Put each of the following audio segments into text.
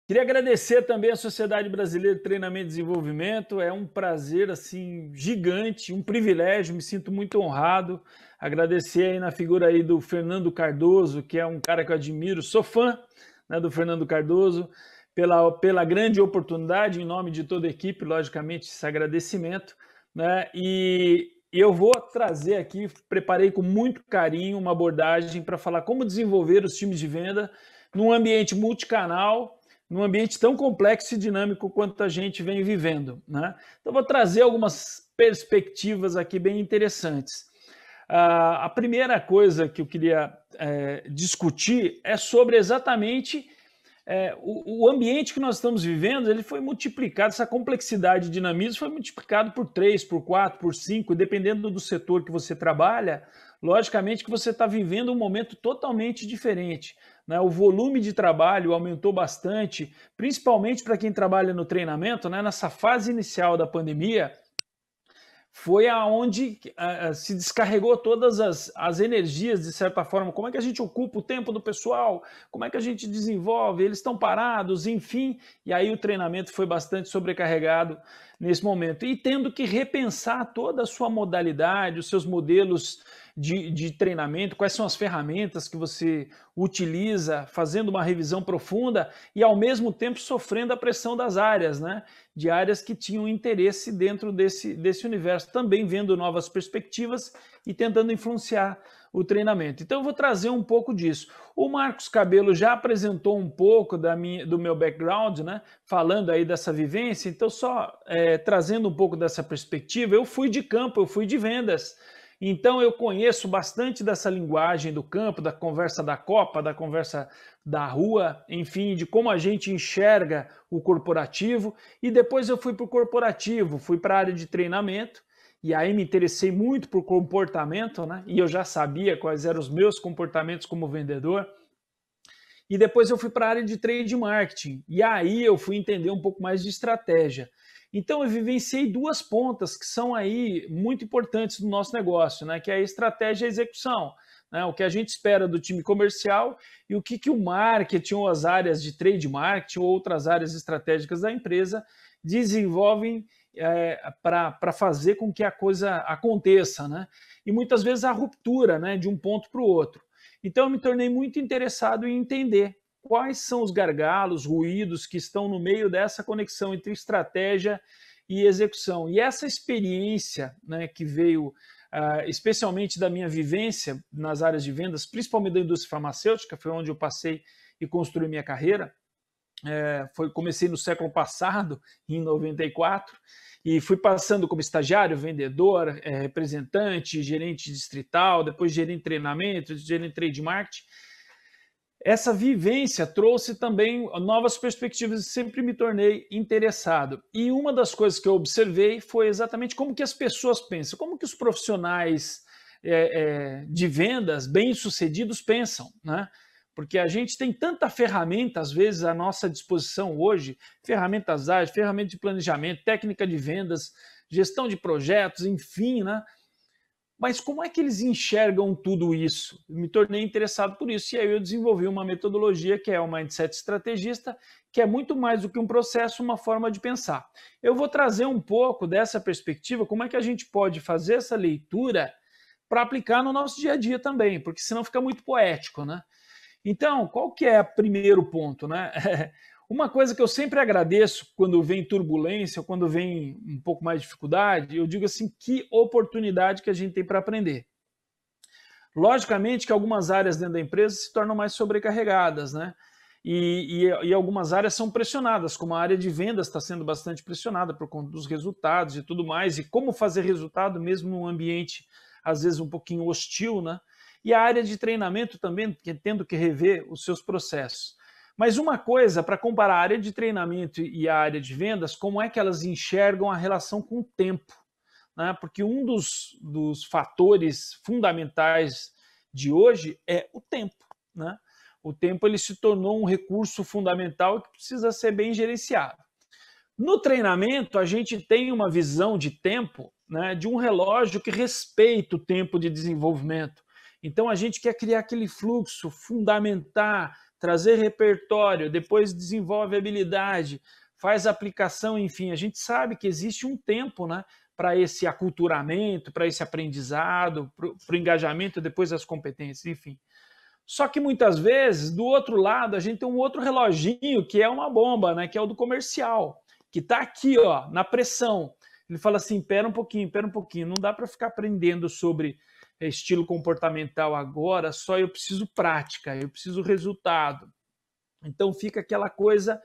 Queria agradecer também à Sociedade Brasileira de Treinamento e Desenvolvimento. É um prazer assim gigante, um privilégio. Me sinto muito honrado. Agradecer aí na figura aí do Fernando Cardoso, que é um cara que eu admiro. Sou fã, né, do Fernando Cardoso, pela grande oportunidade, em nome de toda a equipe, logicamente, esse agradecimento, né? E eu vou trazer aqui, preparei com muito carinho uma abordagem para falar como desenvolver os times de venda num ambiente multicanal, num ambiente tão complexo e dinâmico quanto a gente vem vivendo, né? Então, vou trazer algumas perspectivas aqui bem interessantes. A primeira coisa que eu queria discutir é sobre exatamente o ambiente que nós estamos vivendo. Ele foi multiplicado, essa complexidade e dinamismo foi multiplicado por 3, por 4, por 5, dependendo do setor que você trabalha, logicamente que você está vivendo um momento totalmente diferente, né? O volume de trabalho aumentou bastante, principalmente para quem trabalha no treinamento, né? Nessa fase inicial da pandemia, foi aonde se descarregou todas as energias, de certa forma. Como é que a gente ocupa o tempo do pessoal? Como é que a gente desenvolve? Eles estão parados, enfim. E aí o treinamento foi bastante sobrecarregado nesse momento. E tendo que repensar toda a sua modalidade, os seus modelos de treinamento, quais são as ferramentas que você utiliza, fazendo uma revisão profunda e, ao mesmo tempo, sofrendo a pressão das áreas, né? De áreas que tinham interesse dentro desse universo, também vendo novas perspectivas e tentando influenciar o treinamento. Então eu vou trazer um pouco disso. O Marcos Cabello já apresentou um pouco do meu background, né? Falando aí dessa vivência. Então, só trazendo um pouco dessa perspectiva, eu fui de campo, eu fui de vendas. Então eu conheço bastante dessa linguagem do campo, da conversa da copa, da conversa da rua, enfim, de como a gente enxerga o corporativo. E depois eu fui para o corporativo, fui para a área de treinamento, e aí me interessei muito por comportamento, né? E eu já sabia quais eram os meus comportamentos como vendedor. E depois eu fui para a área de trade marketing, e aí eu fui entender um pouco mais de estratégia. Então eu vivenciei duas pontas que são aí muito importantes do nosso negócio, né? Que é a estratégia e a execução, né? O que a gente espera do time comercial e o que o marketing ou as áreas de trade marketing ou outras áreas estratégicas da empresa desenvolvem para fazer com que a coisa aconteça, né? E muitas vezes a ruptura, né, de um ponto para o outro. Então eu me tornei muito interessado em entender quais são os gargalos, ruídos que estão no meio dessa conexão entre estratégia e execução. E essa experiência, né, que veio especialmente da minha vivência nas áreas de vendas, principalmente da indústria farmacêutica, foi onde eu passei e construí minha carreira. Comecei no século passado, em 94, e fui passando como estagiário, vendedor, representante, gerente distrital, depois gerente de treinamento, gerente de trade marketing. Essa vivência trouxe também novas perspectivas e sempre me tornei interessado. E uma das coisas que eu observei foi exatamente como que as pessoas pensam, como que os profissionais de vendas bem-sucedidos pensam, né? Porque a gente tem tanta ferramenta, às vezes, à nossa disposição hoje, ferramentas ágeis, ferramentas de planejamento, técnica de vendas, gestão de projetos, enfim, né? Mas como é que eles enxergam tudo isso? Eu me tornei interessado por isso, e aí eu desenvolvi uma metodologia que é o Mindset Estrategista, que é muito mais do que um processo, uma forma de pensar. Eu vou trazer um pouco dessa perspectiva, como é que a gente pode fazer essa leitura para aplicar no nosso dia a dia também, porque senão fica muito poético, né? Então, qual que é o primeiro ponto, né? Uma coisa que eu sempre agradeço quando vem turbulência, quando vem um pouco mais de dificuldade, eu digo assim, que oportunidade que a gente tem para aprender. Logicamente que algumas áreas dentro da empresa se tornam mais sobrecarregadas, né? E algumas áreas são pressionadas, como a área de vendas está sendo bastante pressionada por conta dos resultados e tudo mais, e como fazer resultado mesmo num ambiente, às vezes, um pouquinho hostil, né? E a área de treinamento também, tendo que rever os seus processos. Mas uma coisa, para comparar a área de treinamento e a área de vendas, como é que elas enxergam a relação com o tempo, né? Porque um dos fatores fundamentais de hoje é o tempo, né? O tempo ele se tornou um recurso fundamental que precisa ser bem gerenciado. No treinamento, a gente tem uma visão de tempo, né, de um relógio que respeita o tempo de desenvolvimento. Então, a gente quer criar aquele fluxo, fundamentar, trazer repertório, depois desenvolve habilidade, faz aplicação, enfim, a gente sabe que existe um tempo, né, para esse aculturamento, para esse aprendizado, para o engajamento, depois as competências, enfim. Só que muitas vezes, do outro lado, a gente tem um outro reloginho que é uma bomba, né? Que é o do comercial, que está aqui, ó, na pressão. Ele fala assim: pera um pouquinho, não dá para ficar aprendendo sobre estilo comportamental agora, só eu preciso prática, eu preciso resultado. Então fica aquela coisa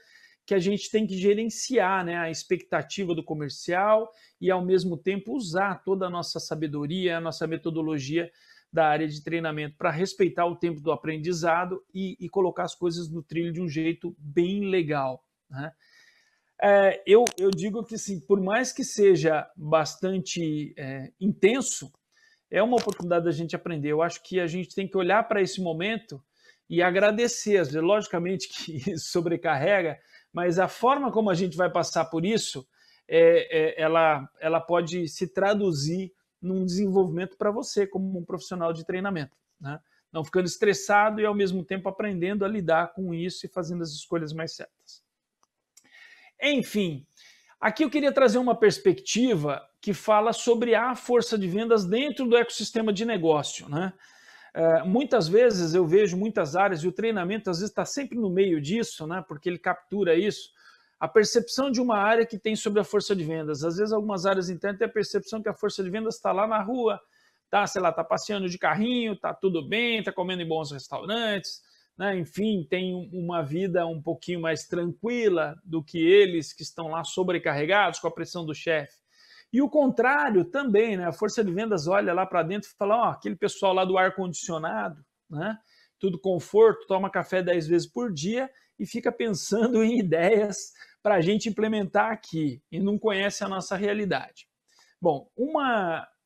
que a gente tem que gerenciar, né? A expectativa do comercial e, ao mesmo tempo, usar toda a nossa sabedoria, a nossa metodologia da área de treinamento para respeitar o tempo do aprendizado e colocar as coisas no trilho de um jeito bem legal, né? Eu digo que, assim, por mais que seja bastante intenso, é uma oportunidade da gente aprender. Eu acho que a gente tem que olhar para esse momento e agradecer. Às vezes, logicamente que isso sobrecarrega, mas a forma como a gente vai passar por isso, ela pode se traduzir num desenvolvimento para você como um profissional de treinamento, né? Não ficando estressado e, ao mesmo tempo, aprendendo a lidar com isso e fazendo as escolhas mais certas. Enfim, aqui eu queria trazer uma perspectiva que fala sobre a força de vendas dentro do ecossistema de negócio, né? Muitas vezes eu vejo muitas áreas, e o treinamento às vezes está sempre no meio disso, né? Porque ele captura isso, a percepção de uma área que tem sobre a força de vendas. Às vezes algumas áreas internas têm a percepção que a força de vendas está lá na rua, tá, sei lá, tá passeando de carrinho, tá tudo bem, tá comendo em bons restaurantes, né? Enfim, tem uma vida um pouquinho mais tranquila do que eles que estão lá sobrecarregados com a pressão do chefe. E o contrário também, né? A força de vendas olha lá para dentro e fala: ó, aquele pessoal lá do ar-condicionado, né? Tudo conforto, toma café 10 vezes por dia e fica pensando em ideias para a gente implementar aqui e não conhece a nossa realidade. Bom,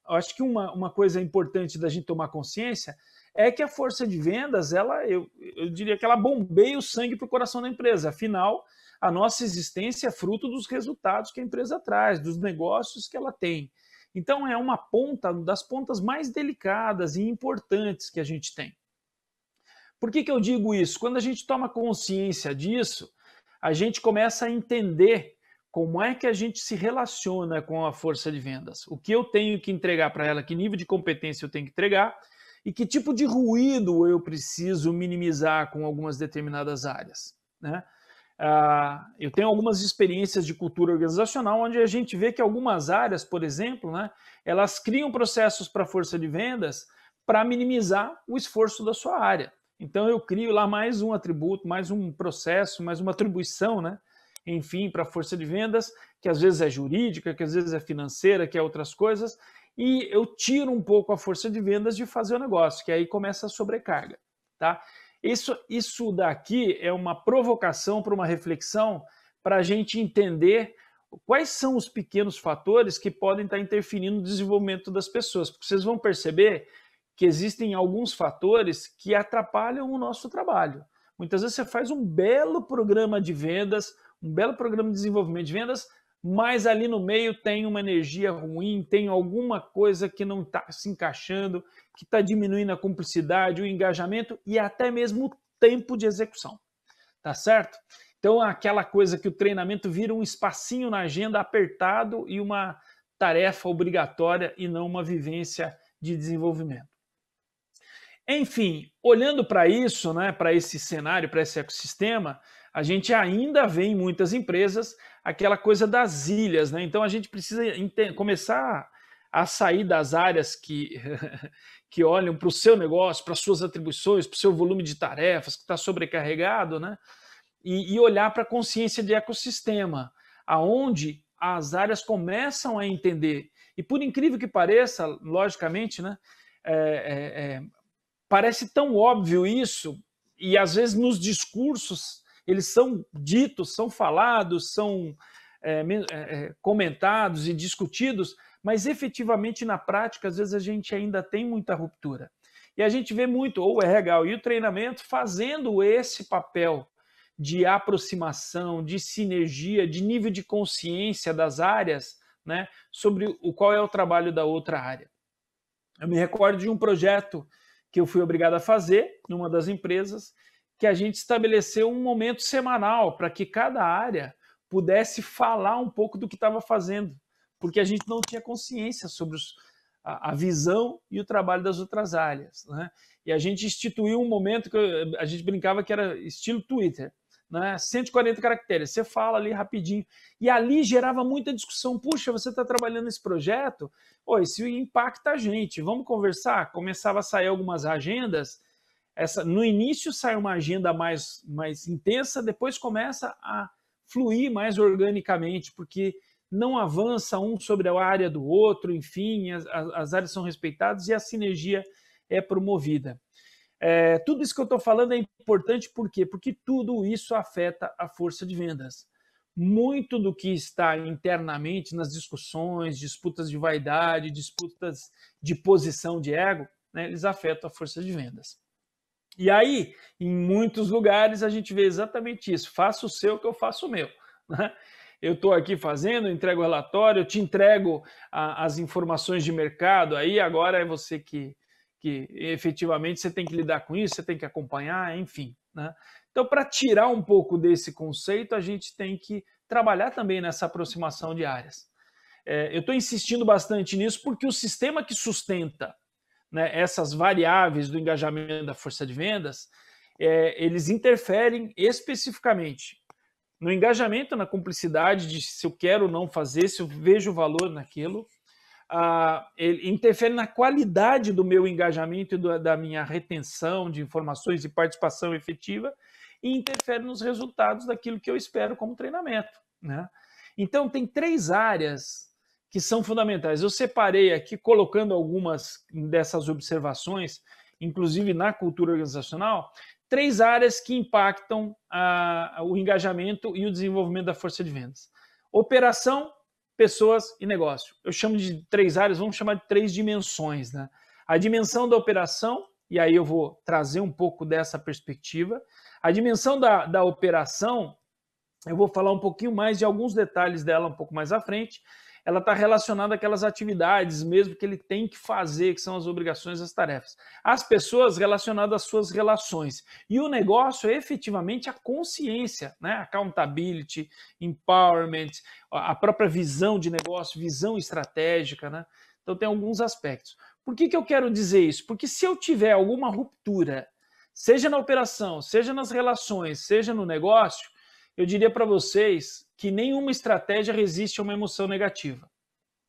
acho que uma coisa importante da gente tomar consciência é que a força de vendas, eu diria que ela bombeia o sangue para o coração da empresa. Afinal, a nossa existência é fruto dos resultados que a empresa traz, dos negócios que ela tem. Então, é uma ponta das pontas mais delicadas e importantes que a gente tem. Por que eu digo isso? Quando a gente toma consciência disso, a gente começa a entender como é que a gente se relaciona com a força de vendas. O que eu tenho que entregar para ela, que nível de competência eu tenho que entregar e que tipo de ruído eu preciso minimizar com algumas determinadas áreas, né? Eu tenho algumas experiências de cultura organizacional onde a gente vê que algumas áreas, por exemplo, né, elas criam processos para a força de vendas para minimizar o esforço da sua área. Então eu crio lá mais um atributo, mais um processo, mais uma atribuição, né? Enfim, para a força de vendas, que às vezes é jurídica, que às vezes é financeira, que é outras coisas, e eu tiro um pouco a força de vendas de fazer o negócio, que aí começa a sobrecarga, tá? Isso daqui é uma provocação para uma reflexão para a gente entender quais são os pequenos fatores que podem estar interferindo no desenvolvimento das pessoas, porque vocês vão perceber que existem alguns fatores que atrapalham o nosso trabalho. Muitas vezes você faz um belo programa de vendas, um belo programa de desenvolvimento de vendas, mas ali no meio tem uma energia ruim, tem alguma coisa que não está se encaixando, que está diminuindo a cumplicidade, o engajamento e até mesmo o tempo de execução. Tá certo? Então, aquela coisa que o treinamento vira um espacinho na agenda apertado e uma tarefa obrigatória e não uma vivência de desenvolvimento. Enfim, olhando para isso, né, para esse cenário, para esse ecossistema, a gente ainda vê em muitas empresas aquela coisa das ilhas, né? Então a gente precisa começar a sair das áreas que olham para o seu negócio, para as suas atribuições, para o seu volume de tarefas que está sobrecarregado, né? E olhar para a consciência de ecossistema, aonde as áreas começam a entender. E por incrível que pareça, logicamente, né? Parece tão óbvio isso, e às vezes nos discursos eles são ditos, são falados, são comentados e discutidos, mas efetivamente na prática, às vezes a gente ainda tem muita ruptura. E a gente vê muito o RH e o treinamento fazendo esse papel de aproximação, de sinergia, de nível de consciência das áreas, né, sobre qual é o trabalho da outra área. Eu me recordo de um projeto que eu fui obrigado a fazer numa das empresas, que a gente estabeleceu um momento semanal para que cada área pudesse falar um pouco do que estava fazendo, porque a gente não tinha consciência sobre a visão e o trabalho das outras áreas, né? E a gente instituiu um momento que a gente brincava que era estilo Twitter, né? 140 caracteres, você fala ali rapidinho. E ali gerava muita discussão. Puxa, você está trabalhando nesse projeto? Pô, isso impacta a gente, vamos conversar? Começava a sair algumas agendas. No início sai uma agenda mais intensa, depois começa a fluir mais organicamente, porque não avança um sobre a área do outro, enfim, as áreas são respeitadas e a sinergia é promovida. Tudo isso que eu estou falando é importante, por quê? Porque tudo isso afeta a força de vendas. Muito do que está internamente nas discussões, disputas de vaidade, disputas de posição de ego, né, eles afetam a força de vendas. E aí, em muitos lugares, a gente vê exatamente isso. Faça o seu que eu faço o meu, né? Eu estou aqui fazendo, entrego o relatório, eu te entrego as informações de mercado, aí agora é você que efetivamente você tem que lidar com isso, você tem que acompanhar, enfim, né? Então, para tirar um pouco desse conceito, a gente tem que trabalhar também nessa aproximação de áreas. Eu estou insistindo bastante nisso porque o sistema que sustenta, né, essas variáveis do engajamento da força de vendas, eles interferem especificamente no engajamento, na cumplicidade de se eu quero ou não fazer, se eu vejo valor naquilo. Ele interfere na qualidade do meu engajamento e da minha retenção de informações e participação efetiva e interfere nos resultados daquilo que eu espero como treinamento, né? Então, tem 3 áreas que são fundamentais. Eu separei aqui, colocando algumas dessas observações, inclusive na cultura organizacional, 3 áreas que impactam o engajamento e o desenvolvimento da força de vendas. Operação, pessoas e negócio. Eu chamo de 3 áreas, vamos chamar de 3 dimensões, né? A dimensão da operação, e aí eu vou trazer um pouco dessa perspectiva. A dimensão da operação, eu vou falar um pouquinho mais de alguns detalhes dela um pouco mais à frente. Ela está relacionada àquelas atividades mesmo que ele tem que fazer, que são as obrigações, as tarefas. As pessoas relacionadas às suas relações. E o negócio é efetivamente a consciência, né? Accountability, empowerment, a própria visão de negócio, visão estratégica, né? Então tem alguns aspectos. Por que eu quero dizer isso? Porque se eu tiver alguma ruptura, seja na operação, seja nas relações, seja no negócio, eu diria para vocês que nenhuma estratégia resiste a uma emoção negativa,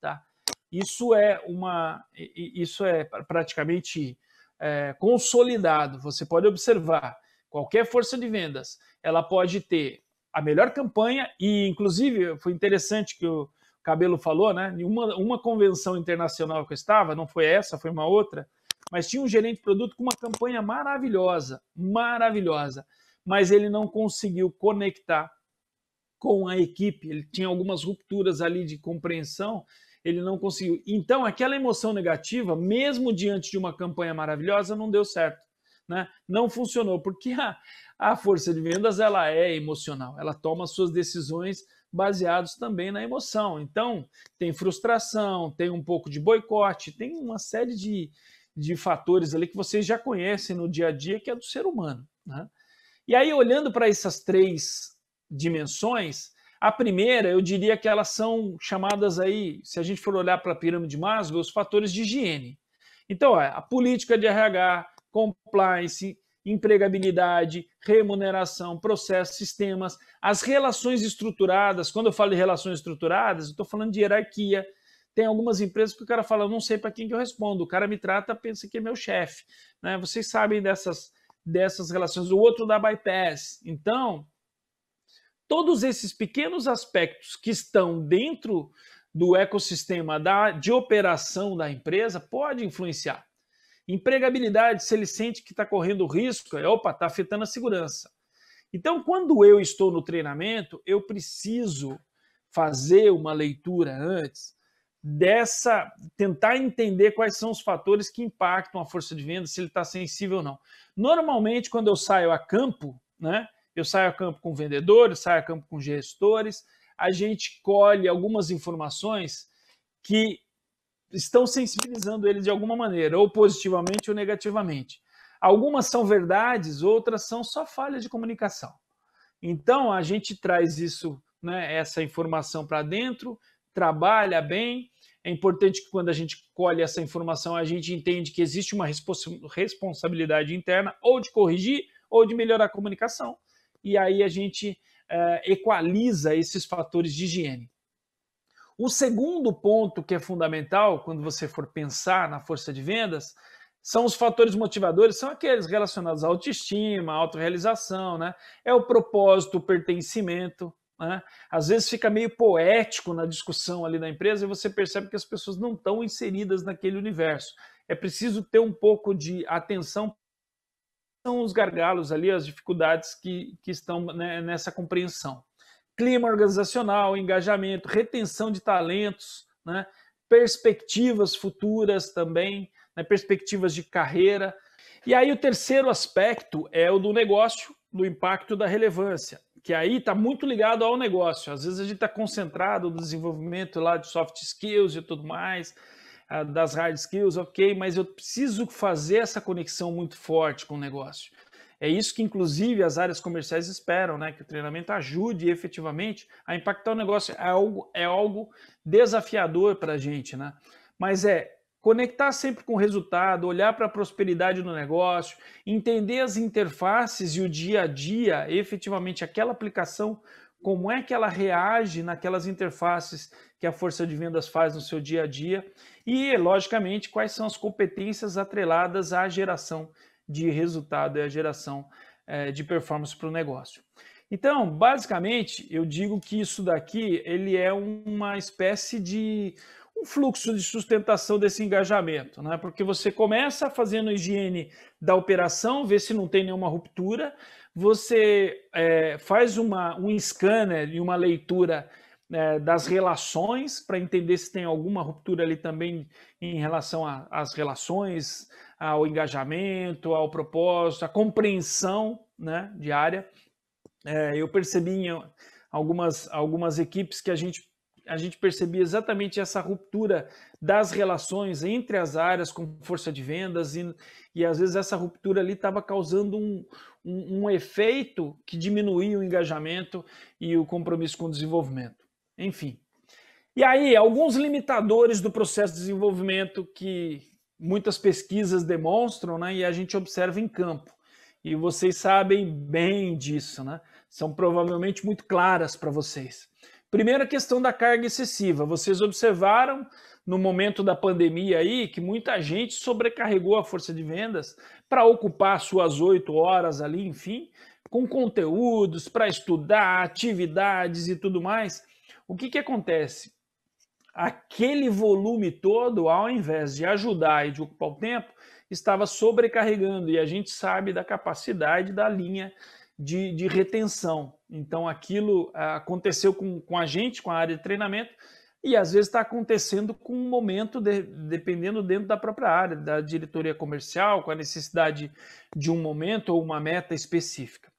tá? Isso é praticamente consolidado. Você pode observar, qualquer força de vendas, ela pode ter a melhor campanha e, inclusive, foi interessante que o Cabelo falou, né? Em uma convenção internacional que eu estava, não foi essa, foi uma outra, mas tinha um gerente de produto com uma campanha maravilhosa, mas ele não conseguiu conectar com a equipe, ele tinha algumas rupturas ali de compreensão, ele não conseguiu. Então, aquela emoção negativa, mesmo diante de uma campanha maravilhosa, não deu certo, né? Não funcionou, porque a força de vendas ela é emocional, ela toma suas decisões baseadas também na emoção. Então, tem frustração, tem um pouco de boicote, tem uma série de fatores ali que vocês já conhecem no dia a dia, que é do ser humano, né? E aí, olhando para essas 3 dimensões, a primeira, eu diria que elas são chamadas aí, se a gente for olhar para a pirâmide de Maslow, os fatores de higiene. Então, a política de RH, compliance, empregabilidade, remuneração, processos, sistemas, as relações estruturadas. Quando eu falo de relações estruturadas, eu estou falando de hierarquia. Tem algumas empresas que o cara fala, eu não sei para quem que eu respondo, o cara me trata, pensa que é meu chefe, né? Vocês sabem dessas relações. O outro dá bypass. Então, todos esses pequenos aspectos que estão dentro do ecossistema de operação da empresa podem influenciar. Empregabilidade, se ele sente que está correndo risco, está afetando a segurança. Então, quando eu estou no treinamento, eu preciso fazer uma leitura antes tentar entender quais são os fatores que impactam a força de venda, se ele está sensível ou não. Normalmente, quando eu saio a campo, né? Eu saio a campo com vendedores, saio a campo com gestores, a gente colhe algumas informações que estão sensibilizando eles de alguma maneira, ou positivamente ou negativamente. Algumas são verdades, outras são só falha de comunicação. Então, a gente traz isso, né, essa informação para dentro, trabalha bem. É importante que quando a gente colhe essa informação, a gente entende que existe uma responsabilidade interna ou de corrigir ou de melhorar a comunicação. E aí a gente equaliza esses fatores de higiene. O segundo ponto que é fundamental quando você for pensar na força de vendas são os fatores motivadores, são aqueles relacionados à autoestima, à autorrealização, né? É o propósito, o pertencimento, né? Às vezes fica meio poético na discussão ali da empresa e você percebe que as pessoas não estão inseridas naquele universo. É preciso ter um pouco de atenção, são os gargalos ali, as dificuldades que estão, né, nessa compreensão. Clima organizacional, engajamento, retenção de talentos, né? Perspectivas futuras também, né? Perspectivas de carreira. E aí o terceiro aspecto é o do negócio, do impacto da relevância, que aí está muito ligado ao negócio. Às vezes a gente está concentrado no desenvolvimento lá de soft skills e tudo mais, das hard skills, ok, mas eu preciso fazer essa conexão muito forte com o negócio. É isso que, inclusive, as áreas comerciais esperam, né? Que o treinamento ajude efetivamente a impactar o negócio. É algo desafiador para a gente, né? Mas conectar sempre com o resultado, olhar para a prosperidade do negócio, entender as interfaces e o dia a dia, efetivamente, aquela aplicação, como é que ela reage naquelas interfaces que a força de vendas faz no seu dia a dia e, logicamente, quais são as competências atreladas à geração de resultado e a geração de performance para o negócio. Então, basicamente, eu digo que isso daqui ele é uma espécie de um fluxo de sustentação desse engajamento, né? Porque você começa fazendo higiene da operação, vê se não tem nenhuma ruptura, você faz um scanner e uma leitura das relações para entender se tem alguma ruptura ali também em relação às relações, ao engajamento, ao propósito, à compreensão, né, diária. Eu percebi em algumas equipes que a gente percebia exatamente essa ruptura das relações entre as áreas com força de vendas e às vezes essa ruptura ali estava causando um efeito que diminuía o engajamento e o compromisso com o desenvolvimento. Enfim. E aí, alguns limitadores do processo de desenvolvimento que muitas pesquisas demonstram, né, e a gente observa em campo. E vocês sabem bem disso, né? São provavelmente muito claras para vocês. Primeira questão da carga excessiva. Vocês observaram no momento da pandemia aí que muita gente sobrecarregou a força de vendas para ocupar suas 8 horas ali, enfim, com conteúdos para estudar, atividades e tudo mais. O que acontece? Aquele volume todo, ao invés de ajudar e de ocupar o tempo, estava sobrecarregando, e a gente sabe da capacidade da linha de retenção. Então aquilo aconteceu com a gente, com a área de treinamento, e às vezes está acontecendo com um momento, dependendo dentro da própria área, da diretoria comercial, com a necessidade de um momento ou uma meta específica.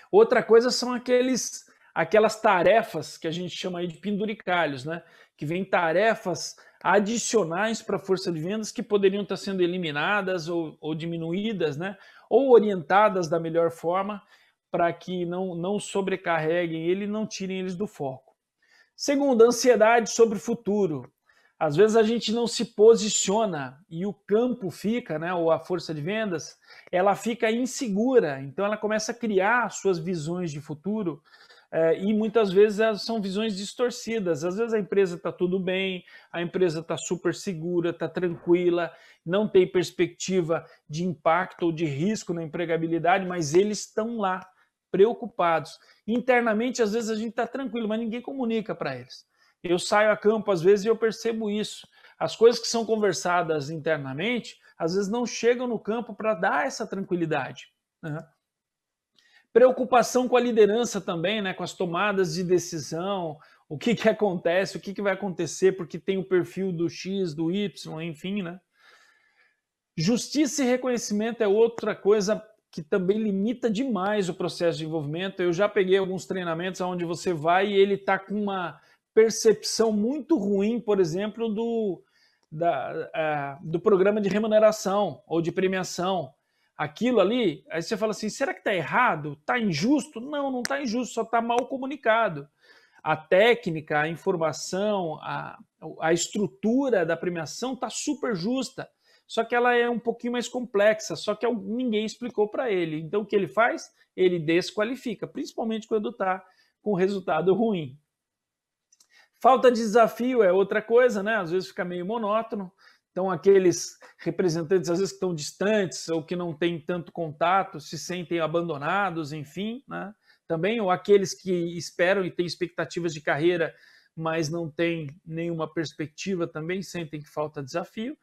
Outra coisa são aquelas tarefas que a gente chama aí de penduricalhos, né? Que vem tarefas adicionais para a força de vendas que poderiam estar sendo eliminadas ou diminuídas, né? Ou orientadas da melhor forma para que não sobrecarreguem ele e não tirem eles do foco. Segundo, ansiedade sobre o futuro. Às vezes a gente não se posiciona e o campo fica, né, ou a força de vendas, ela fica insegura, então ela começa a criar suas visões de futuro e muitas vezes são visões distorcidas. Às vezes a empresa está tudo bem, a empresa está super segura, está tranquila, não tem perspectiva de impacto ou de risco na empregabilidade, mas eles estão lá, preocupados. Internamente, às vezes a gente está tranquilo, mas ninguém comunica para eles. Eu saio a campo às vezes e eu percebo isso. As coisas que são conversadas internamente, às vezes não chegam no campo para dar essa tranquilidade, né? Preocupação com a liderança também, né? Com as tomadas de decisão, o que acontece, o que vai acontecer, porque tem o perfil do X, do Y, enfim, né? Justiça e reconhecimento é outra coisa que também limita demais o processo de desenvolvimento. Eu já peguei alguns treinamentos onde você vai e ele está com uma percepção muito ruim, por exemplo, do programa de remuneração ou de premiação. aquilo ali, aí você fala assim, será que está errado? Está injusto? Não, não está injusto, só está mal comunicado. A técnica, a informação, a estrutura da premiação está super justa, só que ela é um pouquinho mais complexa, só que ninguém explicou para ele. Então o que ele faz? Ele desqualifica, principalmente quando está com resultado ruim. Falta de desafio é outra coisa, né? Às vezes fica meio monótono. Então, aqueles representantes, às vezes, que estão distantes ou que não têm tanto contato, se sentem abandonados, enfim, né? Também, ou aqueles que esperam e têm expectativas de carreira, mas não têm nenhuma perspectiva, também sentem que falta desafio.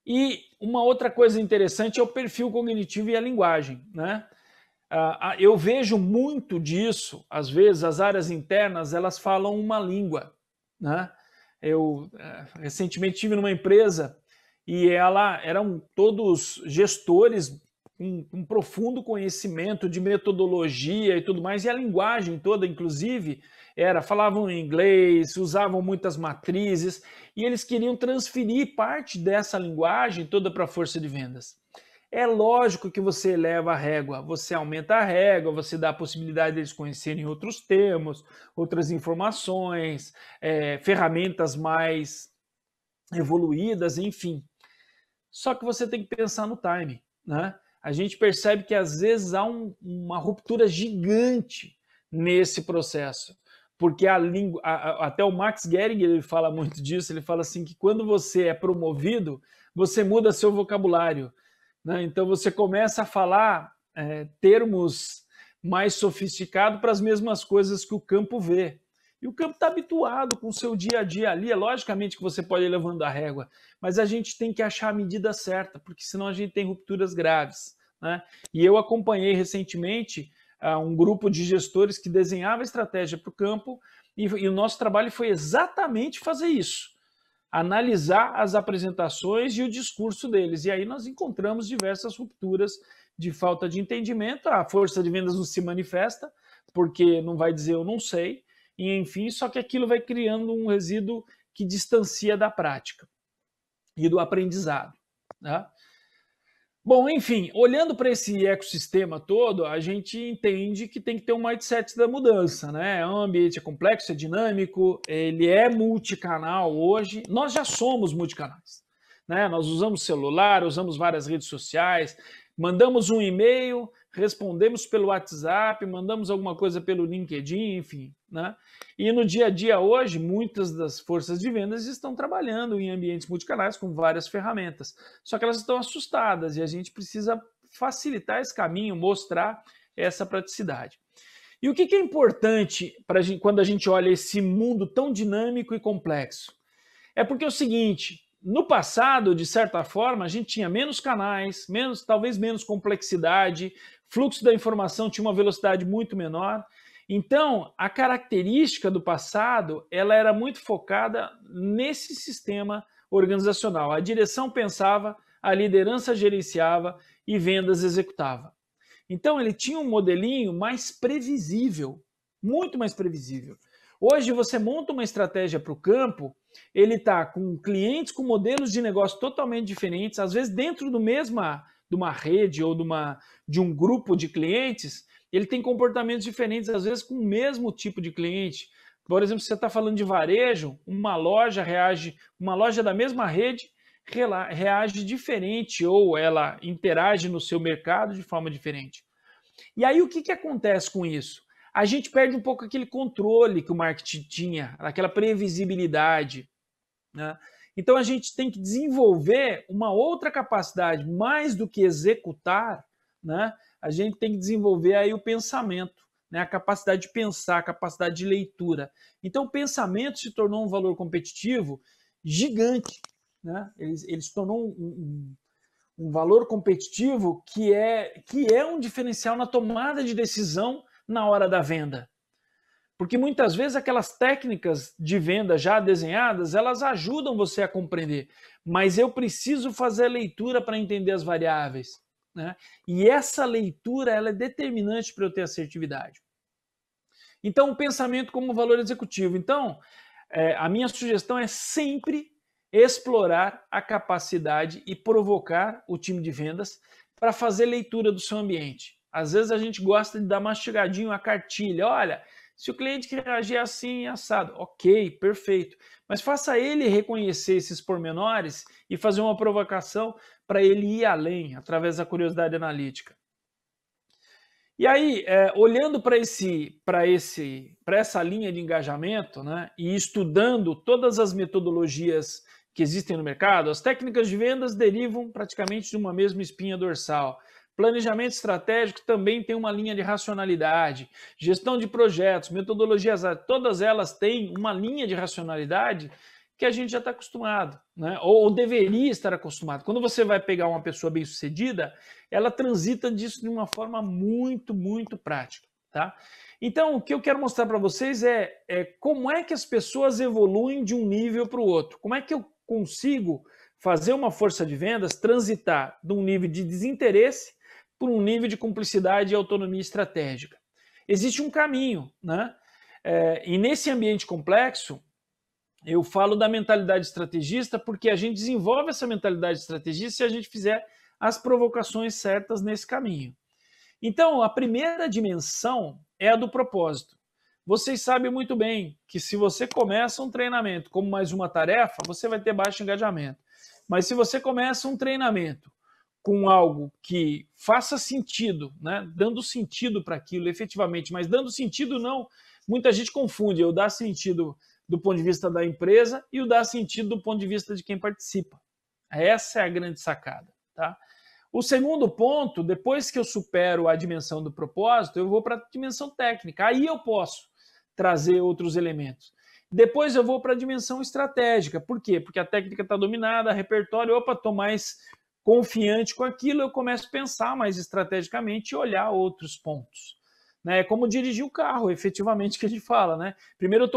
E uma outra coisa interessante é o perfil cognitivo e a linguagem, né? Eu vejo muito disso, às vezes as áreas internas elas falam uma língua, né? Eu recentemente estive numa empresa e eram todos gestores com um profundo conhecimento de metodologia e tudo mais, e a linguagem toda, inclusive, falavam inglês, usavam muitas matrizes, e eles queriam transferir parte dessa linguagem toda para a força de vendas. É lógico que você eleva a régua, você aumenta a régua, você dá a possibilidade deles conhecerem outros termos, outras informações, ferramentas mais evoluídas, enfim. Só que você tem que pensar no time, né? A gente percebe que às vezes há uma ruptura gigante nesse processo, porque a língua, até o Max Geringer ele fala muito disso, ele fala assim que quando você é promovido, você muda seu vocabulário, né? Então você começa a falar termos mais sofisticados para as mesmas coisas que o campo vê. E o campo está habituado com o seu dia a dia ali. É logicamente que você pode ir levando a régua, mas a gente tem que achar a medida certa, porque senão a gente tem rupturas graves, né? E eu acompanhei recentemente um grupo de gestores que desenhava estratégia para o campo e o nosso trabalho foi exatamente fazer isso. Analisar as apresentações e o discurso deles. E aí nós encontramos diversas rupturas de falta de entendimento. A força de vendas não se manifesta, porque não vai dizer eu não sei, e enfim, só que aquilo vai criando um resíduo que distancia da prática e do aprendizado, né? Bom, enfim, olhando para esse ecossistema todo, a gente entende que tem que ter um mindset da mudança, né? O ambiente é complexo, é dinâmico, ele é multicanal hoje. Nós já somos multicanais, né? Nós usamos celular, usamos várias redes sociais, mandamos um e-mail, respondemos pelo WhatsApp, mandamos alguma coisa pelo LinkedIn, enfim, né? E no dia a dia hoje, muitas das forças de vendas estão trabalhando em ambientes multicanais com várias ferramentas. Só que elas estão assustadas e a gente precisa facilitar esse caminho, mostrar essa praticidade. E o que é importante quando a gente olha esse mundo tão dinâmico e complexo? É porque é o seguinte, no passado, de certa forma, a gente tinha menos canais, talvez menos complexidade, fluxo da informação tinha uma velocidade muito menor. Então, a característica do passado, ela era muito focada nesse sistema organizacional. A direção pensava, a liderança gerenciava e vendas executava. Então, ele tinha um modelinho mais previsível, muito mais previsível. Hoje, você monta uma estratégia para o campo, ele está com clientes com modelos de negócio totalmente diferentes, às vezes dentro de uma rede ou de um grupo de clientes, ele tem comportamentos diferentes, às vezes com o mesmo tipo de cliente. Por exemplo, se você está falando de varejo, uma loja da mesma rede reage diferente ou ela interage no seu mercado de forma diferente. E aí o que acontece com isso? A gente perde um pouco aquele controle que o marketing tinha, aquela previsibilidade, né? Então a gente tem que desenvolver uma outra capacidade, mais do que executar, né? A gente tem que desenvolver aí o pensamento, né? A capacidade de pensar, a capacidade de leitura. Então o pensamento se tornou um valor competitivo gigante, né? Ele se tornou um valor competitivo que é um diferencial na tomada de decisão na hora da venda. Porque muitas vezes aquelas técnicas de venda já desenhadas, elas ajudam você a compreender, mas eu preciso fazer a leitura para entender as variáveis, né? E essa leitura ela é determinante para eu ter assertividade. Então, o pensamento como valor executivo. Então, a minha sugestão é sempre explorar a capacidade e provocar o time de vendas para fazer leitura do seu ambiente. Às vezes a gente gosta de dar mastigadinho a cartilha. Olha, se o cliente reagir assim, assado, ok, perfeito. Mas faça ele reconhecer esses pormenores e fazer uma provocação para ele ir além, através da curiosidade analítica. E aí, olhando para essa linha de engajamento, né, e estudando todas as metodologias que existem no mercado, as técnicas de vendas derivam praticamente de uma mesma espinha dorsal. Planejamento estratégico também tem uma linha de racionalidade. Gestão de projetos, metodologias, todas elas têm uma linha de racionalidade que a gente já está acostumado, né? Ou deveria estar acostumado. Quando você vai pegar uma pessoa bem-sucedida, ela transita disso de uma forma muito, muito prática, tá? Então, o que eu quero mostrar para vocês é como é que as pessoas evoluem de um nível para o outro. Como é que eu consigo fazer uma força de vendas transitar de um nível de desinteresse para um nível de cumplicidade e autonomia estratégica. Existe um caminho, né? E nesse ambiente complexo, eu falo da mentalidade estrategista porque a gente desenvolve essa mentalidade estrategista se a gente fizer as provocações certas nesse caminho. Então, a primeira dimensão é a do propósito. Vocês sabem muito bem que se você começa um treinamento como mais uma tarefa, você vai ter baixo engajamento. Mas se você começa um treinamento com algo que faça sentido, né, dando sentido para aquilo efetivamente, mas dando sentido não, muita gente confunde o dar sentido do ponto de vista da empresa e o dar sentido do ponto de vista de quem participa. Essa é a grande sacada, tá? O segundo ponto, depois que eu supero a dimensão do propósito, eu vou para a dimensão técnica. Aí eu posso trazer outros elementos. Depois eu vou para a dimensão estratégica. Por quê? Porque a técnica está dominada, repertório, opa, estou mais confiante com aquilo, eu começo a pensar mais estrategicamente e olhar outros pontos. É como dirigir o carro, efetivamente, que a gente fala, né? Primeiro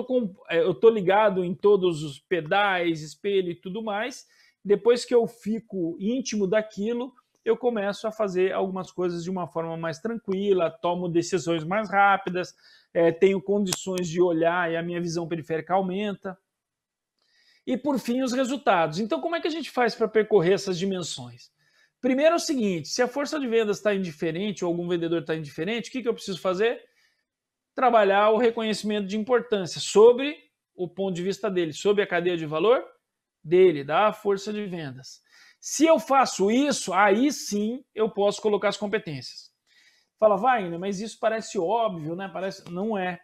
eu tô ligado em todos os pedais, espelho e tudo mais. Depois que eu fico íntimo daquilo, eu começo a fazer algumas coisas de uma forma mais tranquila, tomo decisões mais rápidas, tenho condições de olhar e a minha visão periférica aumenta. E, por fim, os resultados. Então, como é que a gente faz para percorrer essas dimensões? Primeiro é o seguinte, se a força de vendas está indiferente ou algum vendedor está indiferente, o que eu preciso fazer? Trabalhar o reconhecimento de importância sobre o ponto de vista dele, sobre a cadeia de valor dele, da força de vendas. Se eu faço isso, aí sim eu posso colocar as competências. Fala, Wagner, mas isso parece óbvio, né? Não é.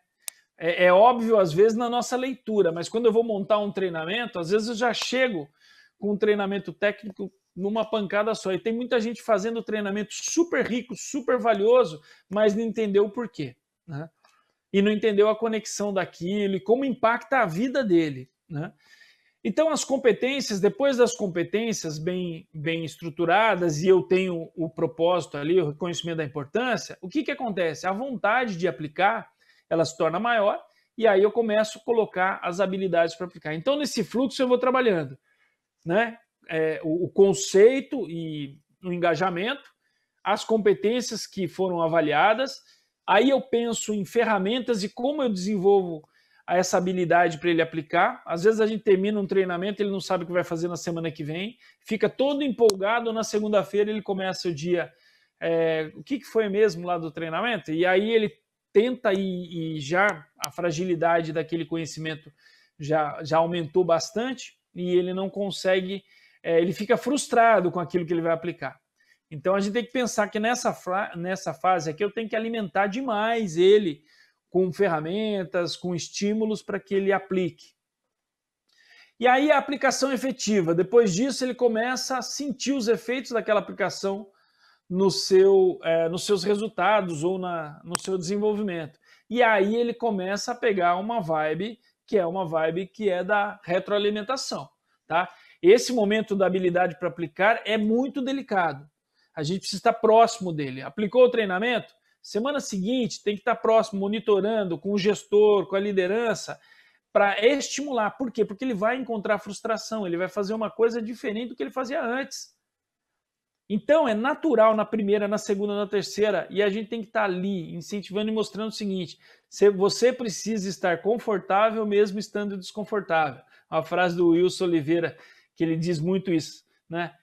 É óbvio, às vezes, na nossa leitura, mas quando eu vou montar um treinamento, às vezes eu já chego com um treinamento técnico numa pancada só. E tem muita gente fazendo treinamento super rico, super valioso, mas não entendeu o porquê, né? E não entendeu a conexão daquilo e como impacta a vida dele, né? Então, as competências, depois das competências bem estruturadas e eu tenho o propósito ali, o reconhecimento da importância, o que acontece? A vontade de aplicar, ela se torna maior e aí eu começo a colocar as habilidades para aplicar. Então, nesse fluxo eu vou trabalhando, né? O conceito e o engajamento, as competências que foram avaliadas, aí eu penso em ferramentas e como eu desenvolvo essa habilidade para ele aplicar. Às vezes a gente termina um treinamento, ele não sabe o que vai fazer na semana que vem, fica todo empolgado, na segunda-feira ele começa o dia, o que foi mesmo lá do treinamento? E aí ele tenta e já a fragilidade daquele conhecimento já aumentou bastante e ele não consegue, ele fica frustrado com aquilo que ele vai aplicar. Então a gente tem que pensar que nessa fase aqui eu tenho que alimentar demais ele com ferramentas, com estímulos para que ele aplique. E aí a aplicação efetiva, depois disso ele começa a sentir os efeitos daquela aplicação nos seus resultados ou no seu desenvolvimento. E aí ele começa a pegar uma vibe que é da retroalimentação, tá? Esse momento da habilidade para aplicar é muito delicado. A gente precisa estar próximo dele. Aplicou o treinamento? Semana seguinte tem que estar próximo, monitorando com o gestor, com a liderança, para estimular. Por quê? Porque ele vai encontrar frustração, ele vai fazer uma coisa diferente do que ele fazia antes. Então é natural na primeira, na segunda, na terceira, e a gente tem que estar ali incentivando e mostrando o seguinte: você precisa estar confortável mesmo estando desconfortável. Uma frase do Wilson Oliveira, que ele diz muito isso, né?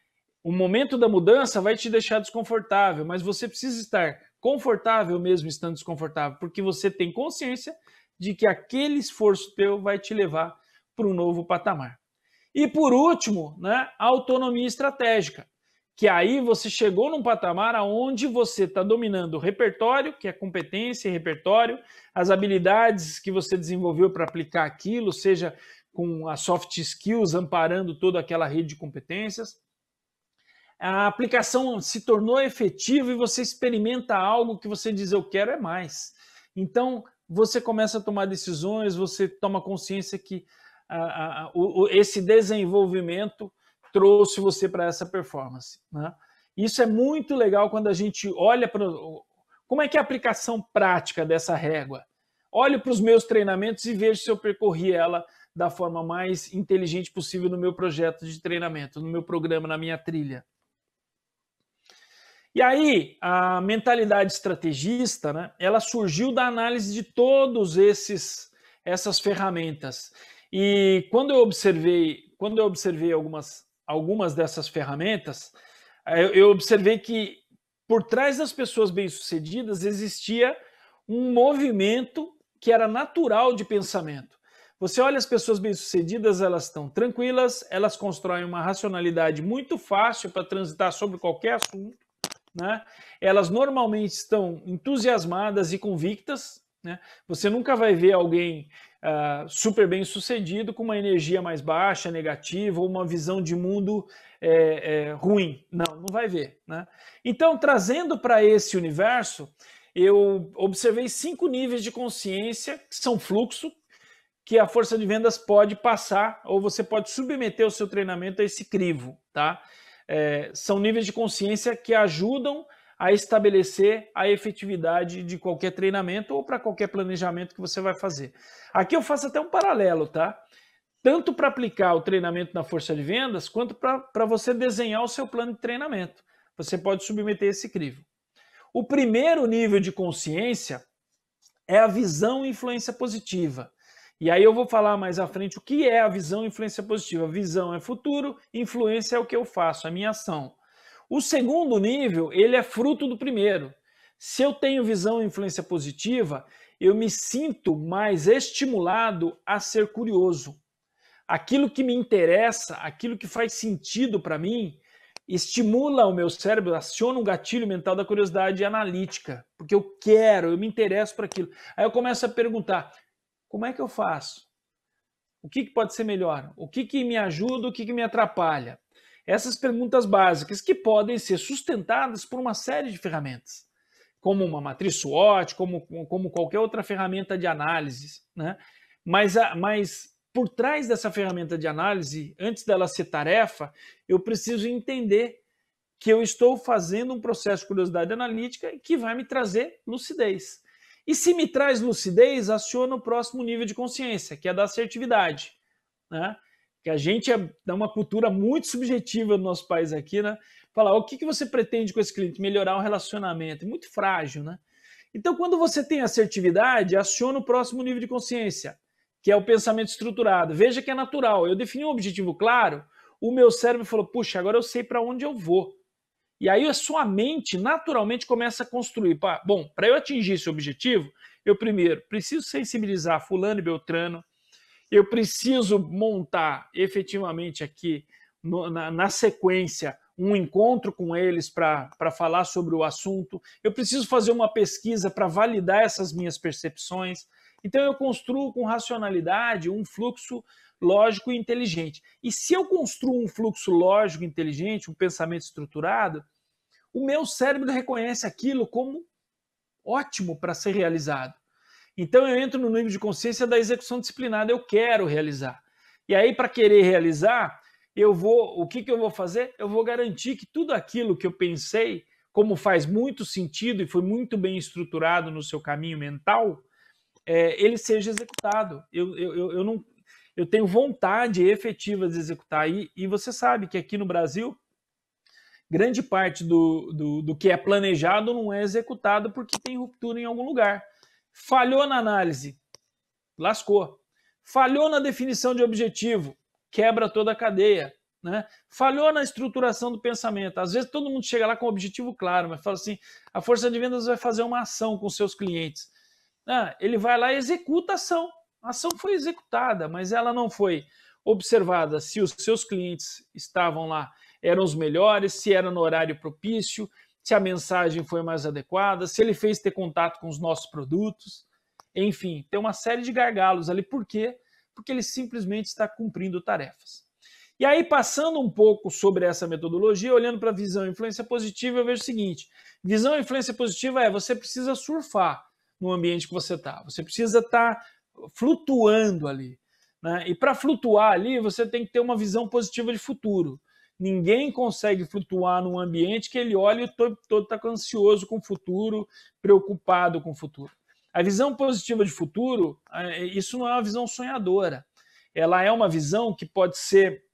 O momento da mudança vai te deixar desconfortável, mas você precisa estar confortável mesmo estando desconfortável, porque você tem consciência de que aquele esforço teu vai te levar para um novo patamar. E por último, né, a autonomia estratégica, que aí você chegou num patamar onde você está dominando o repertório, que é competência e repertório, as habilidades que você desenvolveu para aplicar aquilo, seja com as soft skills amparando toda aquela rede de competências. A aplicação se tornou efetiva e você experimenta algo que você diz, eu quero é mais. Então, você começa a tomar decisões, você toma consciência que esse desenvolvimento trouxe você para essa performance, né? Isso é muito legal quando a gente olha para como é que é a aplicação prática dessa régua. Olho para os meus treinamentos e vejo se eu percorri ela da forma mais inteligente possível no meu projeto de treinamento, no meu programa, na minha trilha. E aí, a mentalidade estrategista, né, ela surgiu da análise de todos essas ferramentas. E quando eu observei algumas dessas ferramentas, eu observei que por trás das pessoas bem-sucedidas existia um movimento que era natural de pensamento. Você olha as pessoas bem-sucedidas, elas estão tranquilas, elas constroem uma racionalidade muito fácil para transitar sobre qualquer assunto, né? Elas normalmente estão entusiasmadas e convictas, né? Você nunca vai ver alguém super bem sucedido com uma energia mais baixa, negativa, ou uma visão de mundo ruim. Não vai ver, né? Então, trazendo para esse universo, eu observei 5 níveis de consciência, que são fluxo, que a força de vendas pode passar, ou você pode submeter o seu treinamento a esse crivo, tá? São níveis de consciência que ajudam a estabelecer a efetividade de qualquer treinamento ou para qualquer planejamento que você vai fazer. Aqui eu faço até um paralelo, tá? Tanto para aplicar o treinamento na força de vendas, quanto para você desenhar o seu plano de treinamento. Você pode submeter esse crivo. O primeiro nível de consciência é a visão e influência positiva. E aí eu vou falar mais à frente o que é a visão e influência positiva. Visão é futuro, influência é o que eu faço, a minha ação. O segundo nível, ele é fruto do primeiro. Se eu tenho visão e influência positiva, eu me sinto mais estimulado a ser curioso. Aquilo que me interessa, aquilo que faz sentido para mim, estimula o meu cérebro, aciona um gatilho mental da curiosidade analítica, porque eu me interesso por aquilo. Aí eu começo a perguntar, como é que eu faço? O que pode ser melhor? O que me ajuda, o que me atrapalha? Essas perguntas básicas que podem ser sustentadas por uma série de ferramentas, como uma matriz SWOT, como qualquer outra ferramenta de análise, né? Mas por trás dessa ferramenta de análise, antes dela ser tarefa, eu preciso entender que eu estou fazendo um processo de curiosidade analítica que vai me trazer lucidez. E se me traz lucidez, aciona o próximo nível de consciência, que é da assertividade, né? Que a gente dá uma cultura muito subjetiva no nosso país aqui, né? Falar, o que você pretende com esse cliente? Melhorar o relacionamento. É muito frágil, né? Então, quando você tem assertividade, aciona o próximo nível de consciência, que é o pensamento estruturado. Veja que é natural. Eu defini um objetivo claro, o meu cérebro falou, puxa, agora eu sei para onde eu vou. E aí a sua mente naturalmente começa a construir. Bom, para eu atingir esse objetivo, eu primeiro preciso sensibilizar fulano e beltrano, eu preciso montar efetivamente aqui, na sequência, um encontro com eles para falar sobre o assunto, eu preciso fazer uma pesquisa para validar essas minhas percepções. Então eu construo com racionalidade um fluxo lógico e inteligente. E se eu construo um fluxo lógico e inteligente, um pensamento estruturado, o meu cérebro reconhece aquilo como ótimo para ser realizado. Então eu entro no nível de consciência da execução disciplinada, eu quero realizar. E aí, para querer realizar, o que eu vou fazer? Eu vou garantir que tudo aquilo que eu pensei, como faz muito sentido e foi muito bem estruturado no seu caminho mental, ele seja executado. Eu tenho vontade efetiva de executar. E você sabe que aqui no Brasil, grande parte do que é planejado não é executado porque tem ruptura em algum lugar. Falhou na análise, lascou. Falhou na definição de objetivo, quebra toda a cadeia, né? Falhou na estruturação do pensamento. Às vezes todo mundo chega lá com um objetivo claro, mas fala assim, a força de vendas vai fazer uma ação com seus clientes. Ele vai lá e executa a ação. A ação foi executada, mas ela não foi observada se os seus clientes estavam lá, eram os melhores, se era no horário propício, se a mensagem foi mais adequada, se ele fez ter contato com os nossos produtos. Enfim, tem uma série de gargalos ali. Por quê? Porque ele simplesmente está cumprindo tarefas. E aí, passando um pouco sobre essa metodologia, olhando para a visão e influência positiva, eu vejo o seguinte: visão e influência positiva você precisa surfar no ambiente que você está. Você precisa estar flutuando ali, né? E para flutuar ali, você tem que ter uma visão positiva de futuro. Ninguém consegue flutuar num ambiente que ele olha e o tempo todo está ansioso com o futuro, preocupado com o futuro. A visão positiva de futuro, isso não é uma visão sonhadora. Ela é uma visão que pode ser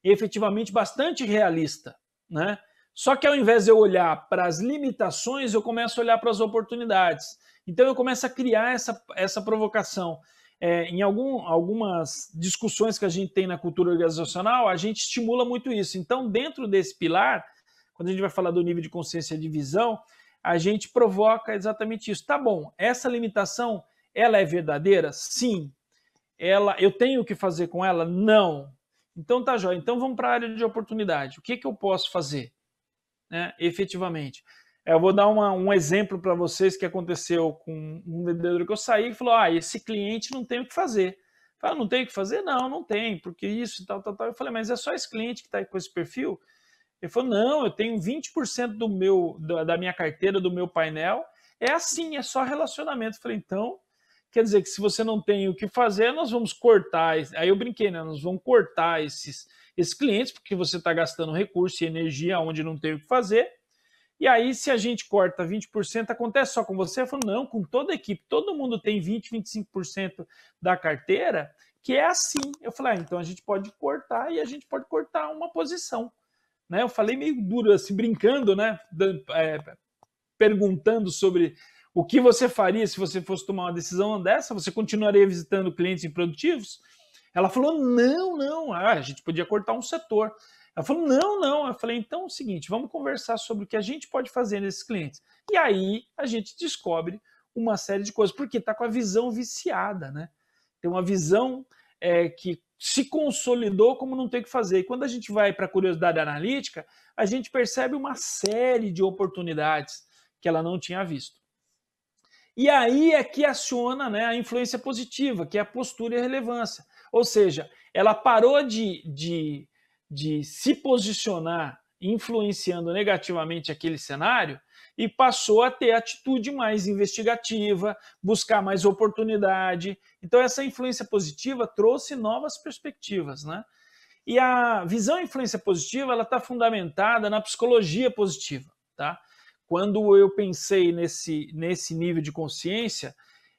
efetivamente bastante realista, né? Só que ao invés de eu olhar para as limitações, eu começo a olhar para as oportunidades. Então eu começo a criar essa provocação. Em algumas discussões que a gente tem na cultura organizacional, a gente estimula muito isso. Então, dentro desse pilar, quando a gente vai falar do nível de consciência de visão, a gente provoca exatamente isso. Tá bom, essa limitação, ela é verdadeira? Sim. Eu tenho o que fazer com ela? Não. Então tá jóia. Então vamos para a área de oportunidade. O que eu posso fazer, né, efetivamente? Eu vou dar um exemplo para vocês que aconteceu com um vendedor que eu saí e falou: esse cliente não tem o que fazer. Eu falei: não tem o que fazer? Não tem, porque isso e tal. Eu falei: mas é só esse cliente que está com esse perfil? Ele falou: não, eu tenho 20% da minha carteira, do meu painel, é assim, é só relacionamento. Eu falei: então, quer dizer que se você não tem o que fazer, nós vamos cortar. Aí eu brinquei, né? Nós vamos cortar esses clientes, porque você está gastando recurso e energia onde não tem o que fazer. E aí, se a gente corta 20%, acontece só com você? Eu falo: não, com toda a equipe, todo mundo tem 20%, 25% da carteira, que é assim. Eu falei: então a gente pode cortar e a gente pode cortar uma posição. Né? Eu falei meio duro, assim, brincando, né? Perguntando sobre o que você faria se você fosse tomar uma decisão dessa. Você continuaria visitando clientes improdutivos? Ela falou: não, a gente podia cortar um setor. Ela falou: não. Eu falei: então é o seguinte, vamos conversar sobre o que a gente pode fazer nesses clientes. E aí a gente descobre uma série de coisas, porque está com a visão viciada, né? Tem uma visão que se consolidou como não tem o que fazer. E quando a gente vai para a curiosidade analítica, a gente percebe uma série de oportunidades que ela não tinha visto. E aí é que aciona, né, a influência positiva, que é a postura e a relevância. Ou seja, ela parou de se posicionar influenciando negativamente aquele cenário e passou a ter atitude mais investigativa, buscar mais oportunidade. Então essa influência positiva trouxe novas perspectivas, né? E a visão e influência positiva, ela está fundamentada na psicologia positiva, tá? Quando eu pensei nesse nível de consciência,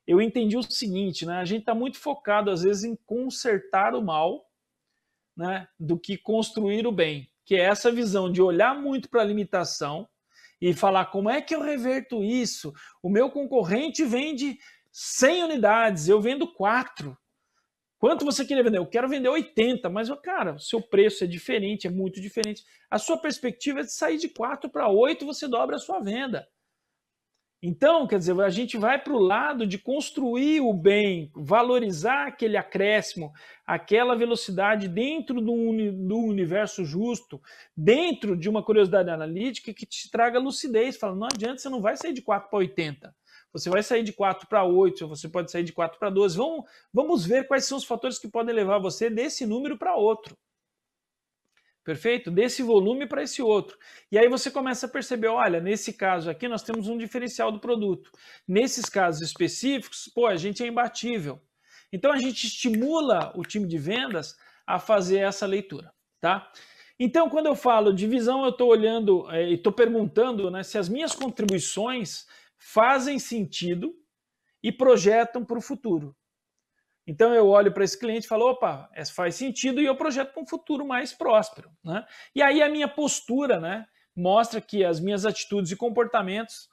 eu entendi o seguinte, né? A gente está muito focado, às vezes, em consertar o mal, né, do que construir o bem, que é essa visão de olhar muito para a limitação e falar: como é que eu reverto isso? O meu concorrente vende 100 unidades, eu vendo 4. Quanto você queria vender? Eu quero vender 80, mas, cara, o seu preço é diferente, é muito diferente. A sua perspectiva é de sair de 4 para 8, você dobra a sua venda. Então, quer dizer, a gente vai para o lado de construir o bem, valorizar aquele acréscimo, aquela velocidade dentro do universo justo, dentro de uma curiosidade analítica que te traga lucidez. Fala: não adianta, você não vai sair de 4 para 80. Você vai sair de 4 para 8, você pode sair de 4 para 12. Vamos ver quais são os fatores que podem levar você desse número para outro. Perfeito? Desse volume para esse outro. E aí você começa a perceber: olha, nesse caso aqui nós temos um diferencial do produto. Nesses casos específicos, a gente é imbatível. Então a gente estimula o time de vendas a fazer essa leitura, tá? Então, quando eu falo de visão, eu estou olhando e estou perguntando, né, se as minhas contribuições fazem sentido e projetam para o futuro. Então eu olho para esse cliente e falo: opa, faz sentido, e eu projeto para um futuro mais próspero, né? E aí a minha postura, né, mostra que as minhas atitudes e comportamentos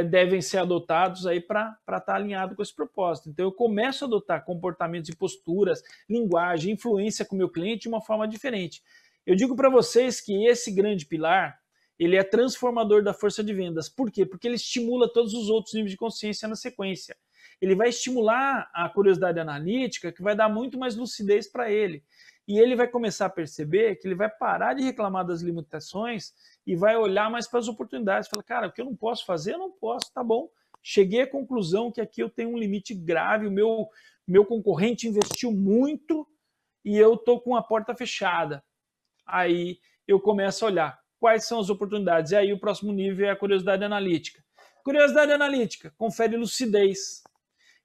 devem ser adotados aí para estar alinhado com esse propósito. Então eu começo a adotar comportamentos e posturas, linguagem, influência com o meu cliente de uma forma diferente. Eu digo para vocês que esse grande pilar, ele é transformador da força de vendas. Por quê? Porque ele estimula todos os outros níveis de consciência na sequência. Ele vai estimular a curiosidade analítica, que vai dar muito mais lucidez para ele. E ele vai começar a perceber que ele vai parar de reclamar das limitações e vai olhar mais para as oportunidades. Fala, cara, o que eu não posso fazer, eu não posso, tá bom. Cheguei à conclusão que aqui eu tenho um limite grave, o meu concorrente investiu muito e eu estou com a porta fechada. Aí eu começo a olhar quais são as oportunidades. E aí o próximo nível é a curiosidade analítica. Curiosidade analítica, confere lucidez.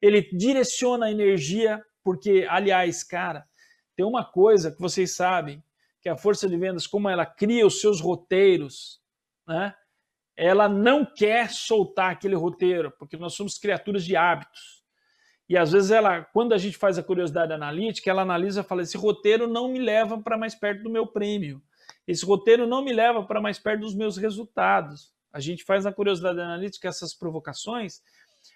Ele direciona a energia, porque, aliás, cara, tem uma coisa que vocês sabem, que a força de vendas, como ela cria os seus roteiros, né? Ela não quer soltar aquele roteiro, porque nós somos criaturas de hábitos. E às vezes quando a gente faz a curiosidade analítica, ela analisa e fala, esse roteiro não me leva para mais perto do meu prêmio. Esse roteiro não me leva para mais perto dos meus resultados. A gente faz na curiosidade analítica essas provocações,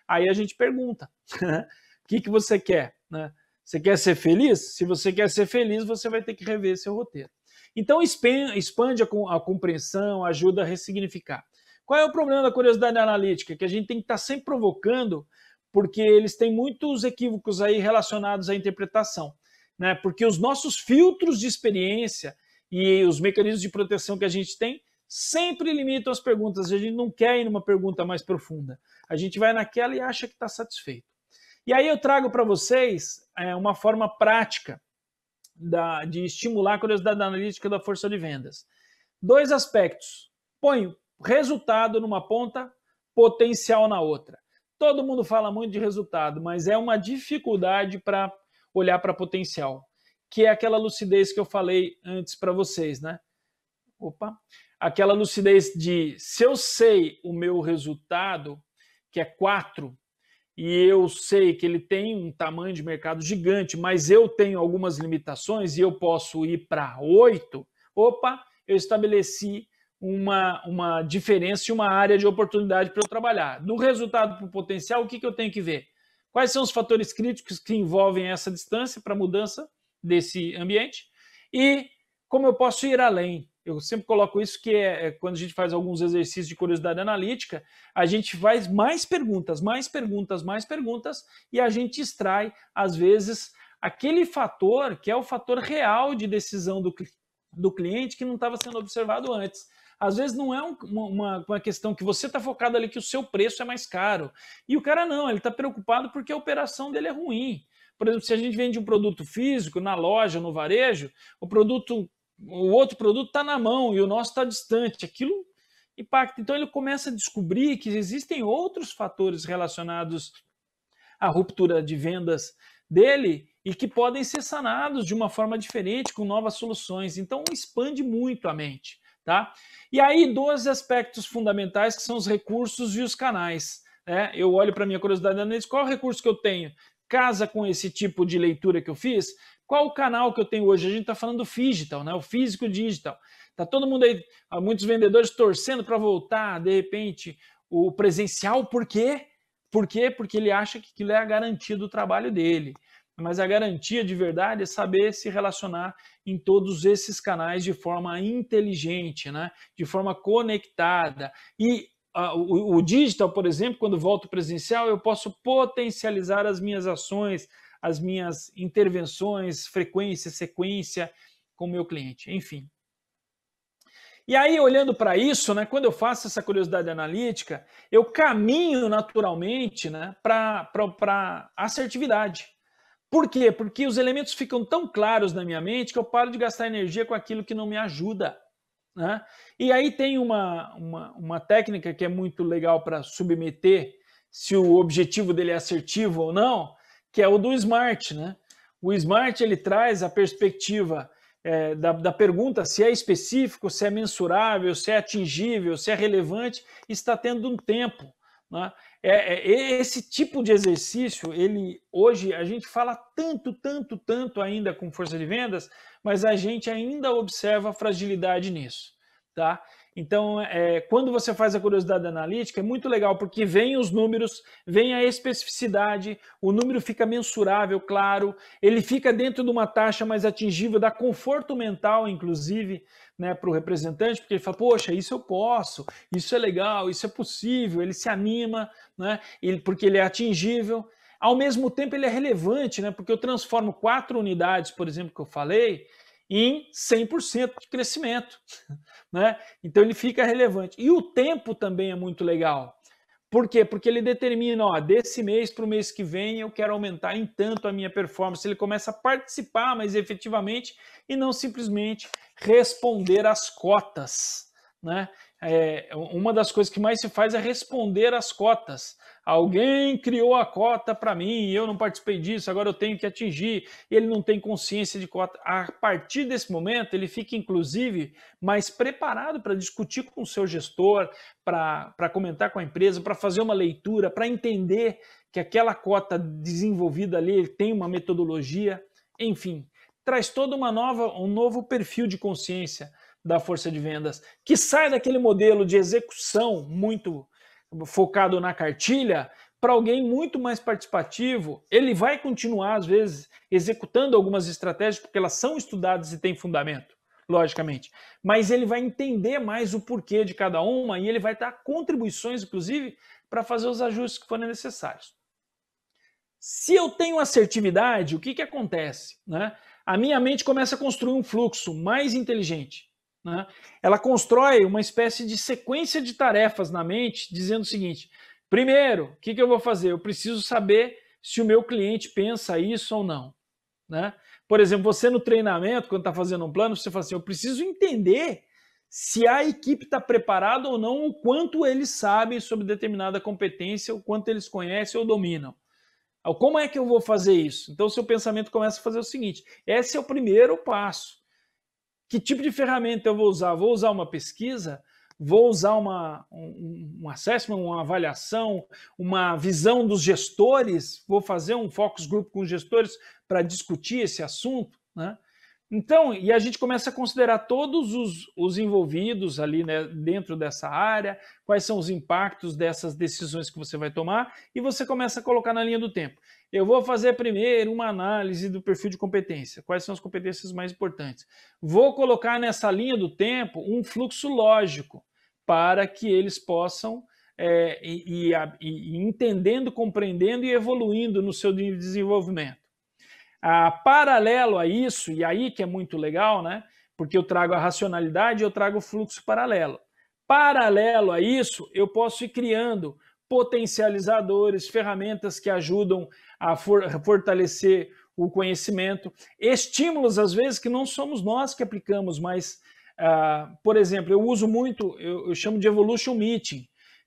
aí a gente pergunta, o que você quer? Né? Você quer ser feliz? Se você quer ser feliz, você vai ter que rever seu roteiro. Então expande a compreensão, ajuda a ressignificar. Qual é o problema da curiosidade analítica? Que a gente tem que estar sempre provocando, porque eles têm muitos equívocos aí relacionados à interpretação. Né? Porque os nossos filtros de experiência e os mecanismos de proteção que a gente tem sempre limitam as perguntas. A gente não quer ir numa pergunta mais profunda. A gente vai naquela e acha que está satisfeito. E aí eu trago para vocês uma forma prática de estimular a curiosidade analítica da força de vendas. 2 aspectos. Põe resultado numa ponta, potencial na outra. Todo mundo fala muito de resultado, mas é uma dificuldade para olhar para potencial, que é aquela lucidez que eu falei antes para vocês, né? Aquela lucidez de, se eu sei o meu resultado, que é 4, e eu sei que ele tem um tamanho de mercado gigante, mas eu tenho algumas limitações e eu posso ir para 8, eu estabeleci uma diferença e uma área de oportunidade para eu trabalhar. No resultado para o potencial, o que eu tenho que ver? Quais são os fatores críticos que envolvem essa distância para a mudança desse ambiente? E como eu posso ir além? Eu sempre coloco isso, que quando a gente faz alguns exercícios de curiosidade analítica, a gente faz mais perguntas, e a gente extrai, às vezes, aquele fator que é o fator real de decisão do cliente que não estava sendo observado antes. Às vezes não é uma questão que você está focado ali que o seu preço é mais caro. E o cara não, ele está preocupado porque a operação dele é ruim. Por exemplo, se a gente vende um produto físico na loja, no varejo, o outro produto está na mão e o nosso está distante. Aquilo impacta. Então ele começa a descobrir que existem outros fatores relacionados à ruptura de vendas dele e que podem ser sanados de uma forma diferente, com novas soluções. Então expande muito a mente. Tá? E aí 12 aspectos fundamentais que são os recursos e os canais. Né? Eu olho para a minha curiosidade analítica, qual é o recurso que eu tenho? Casa com esse tipo de leitura que eu fiz? Qual o canal que eu tenho hoje? A gente está falando do digital, né? O físico digital. Está todo mundo aí, muitos vendedores torcendo para voltar, de repente, o presencial. Por quê? Por quê? Porque ele acha que aquilo é a garantia do trabalho dele. Mas a garantia de verdade é saber se relacionar em todos esses canais de forma inteligente, né? De forma conectada. E o digital, por exemplo, quando volto presencial, eu posso potencializar as minhas ações, as minhas intervenções, frequência, sequência com o meu cliente, enfim. E aí, olhando para isso, né, quando eu faço essa curiosidade analítica, eu caminho naturalmente, né, para assertividade. Por quê? Porque os elementos ficam tão claros na minha mente que eu paro de gastar energia com aquilo que não me ajuda. Né? E aí tem uma técnica que é muito legal para submeter se o objetivo dele é assertivo ou não, que é o do SMART. Né? O SMART ele traz a perspectiva da pergunta se é específico, se é mensurável, se é atingível, se é relevante, está tendo um tempo. Né? Esse tipo de exercício, hoje a gente fala tanto ainda com força de vendas, mas a gente ainda observa fragilidade nisso. Tá? Então, quando você faz a curiosidade analítica, é muito legal, porque vem os números, vem a especificidade, o número fica mensurável, claro, ele fica dentro de uma taxa mais atingível, dá conforto mental, inclusive, né, para o representante, porque ele fala, poxa, isso eu posso, isso é legal, isso é possível, ele se anima, né, porque ele é atingível. Ao mesmo tempo, ele é relevante, né, porque eu transformo 4 unidades, por exemplo, que eu falei, em 100% de crescimento, né? Então ele fica relevante. E o tempo também é muito legal. Por quê? Porque ele determina, ó, desse mês para o mês que vem eu quero aumentar em tanto a minha performance. Ele começa a participar mais efetivamente e não simplesmente responder às cotas, né? Uma das coisas que mais se faz é responder às cotas. Alguém criou a cota para mim, eu não participei disso, agora eu tenho que atingir. Ele não tem consciência de cota. A partir desse momento, ele fica, inclusive, mais preparado para discutir com o seu gestor, para comentar com a empresa, para fazer uma leitura, para entender que aquela cota desenvolvida ali tem uma metodologia, enfim, traz todo um novo perfil de consciência da força de vendas, que sai daquele modelo de execução muito focado na cartilha para alguém muito mais participativo. Ele vai continuar, às vezes, executando algumas estratégias, porque elas são estudadas e têm fundamento, logicamente, mas ele vai entender mais o porquê de cada uma e ele vai dar contribuições, inclusive, para fazer os ajustes que forem necessários. Se eu tenho assertividade, o que acontece? Né? A minha mente começa a construir um fluxo mais inteligente. Né? Ela constrói uma espécie de sequência de tarefas na mente, dizendo o seguinte: primeiro, o que eu vou fazer? Eu preciso saber se o meu cliente pensa isso ou não. Né? Por exemplo, você no treinamento, quando está fazendo um plano, você fala assim, eu preciso entender se a equipe está preparada ou não, o quanto eles sabem sobre determinada competência, o quanto eles conhecem ou dominam. Como é que eu vou fazer isso? Então, o seu pensamento começa a fazer o seguinte, esse é o primeiro passo. Que tipo de ferramenta eu vou usar? Vou usar uma pesquisa? Vou usar um assessment, uma avaliação, uma visão dos gestores? Vou fazer um focus group com os gestores para discutir esse assunto? Né? Então, e a gente começa a considerar todos os envolvidos ali, né, dentro dessa área, quais são os impactos dessas decisões que você vai tomar, e você começa a colocar na linha do tempo. Eu vou fazer primeiro uma análise do perfil de competência, quais são as competências mais importantes. Vou colocar nessa linha do tempo um fluxo lógico, para que eles possam ir entendendo, compreendendo e evoluindo no seu desenvolvimento. Paralelo a isso, e aí que é muito legal, né? Porque eu trago a racionalidade e eu trago o fluxo paralelo. Paralelo a isso, eu posso ir criando potencializadores, ferramentas que ajudam a fortalecer o conhecimento, estímulos, às vezes, que não somos nós que aplicamos, mas, por exemplo, eu uso muito, eu chamo de Evolution Meeting,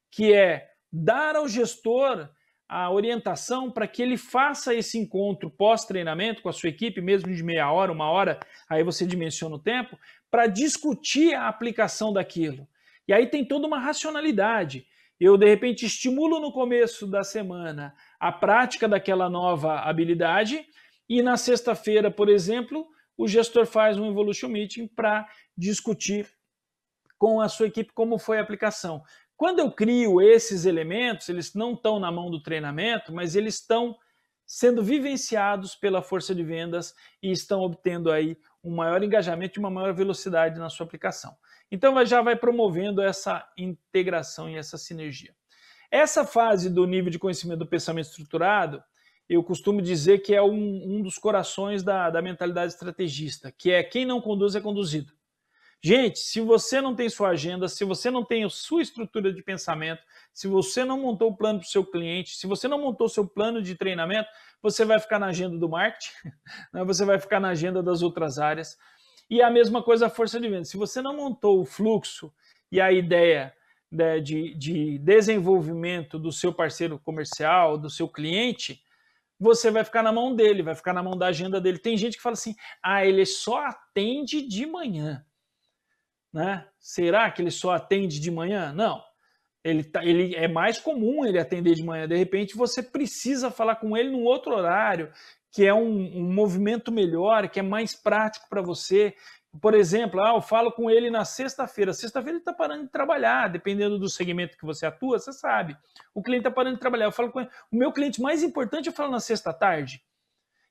que é dar ao gestor a orientação para que ele faça esse encontro pós-treinamento com a sua equipe, mesmo de meia hora, uma hora, aí você dimensiona o tempo, para discutir a aplicação daquilo. E aí tem toda uma racionalidade. Eu, de repente, estimulo no começo da semana a prática daquela nova habilidade e na sexta-feira, por exemplo, o gestor faz um Evolution Meeting para discutir com a sua equipe como foi a aplicação. Quando eu crio esses elementos, eles não estão na mão do treinamento, mas eles estão sendo vivenciados pela força de vendas e estão obtendo aí um maior engajamento e uma maior velocidade na sua aplicação. Então já vai promovendo essa integração e essa sinergia. Essa fase do nível de conhecimento do pensamento estruturado, eu costumo dizer que é um dos corações da mentalidade estrategista, que é quem não conduz é conduzido. Gente, se você não tem sua agenda, se você não tem a sua estrutura de pensamento, se você não montou o plano para o seu cliente, se você não montou o seu plano de treinamento, você vai ficar na agenda do marketing, né? Você vai ficar na agenda das outras áreas. E a mesma coisa a força de venda. Se você não montou o fluxo e a ideia, né, de desenvolvimento do seu parceiro comercial, do seu cliente, você vai ficar na mão dele, vai ficar na mão da agenda dele. Tem gente que fala assim, ele só atende de manhã. Né? Será que ele só atende de manhã? Não. Ele é mais comum ele atender de manhã. De repente, você precisa falar com ele num outro horário, que é um movimento melhor, que é mais prático para você, Por exemplo, eu falo com ele na sexta-feira. Sexta-feira ele está parando de trabalhar, dependendo do segmento que você atua, você sabe. O cliente está parando de trabalhar. Eu falo com ele. O meu cliente mais importante eu falo na sexta-tarde.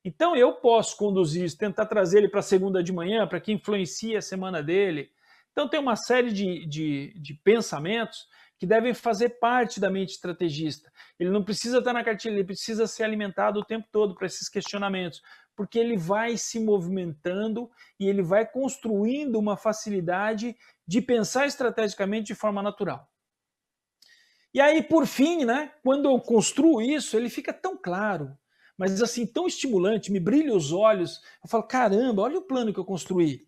Então eu posso conduzir isso, tentar trazer ele para segunda de manhã, para que influencie a semana dele. Então tem uma série de pensamentos que devem fazer parte da mente estrategista. Ele não precisa estar na cartilha, ele precisa ser alimentado o tempo todo para esses questionamentos, porque ele vai se movimentando e ele vai construindo uma facilidade de pensar estrategicamente de forma natural. E aí, por fim, né, quando eu construo isso, ele fica tão claro, mas assim, tão estimulante, me brilha os olhos. Eu falo, caramba, olha o plano que eu construí.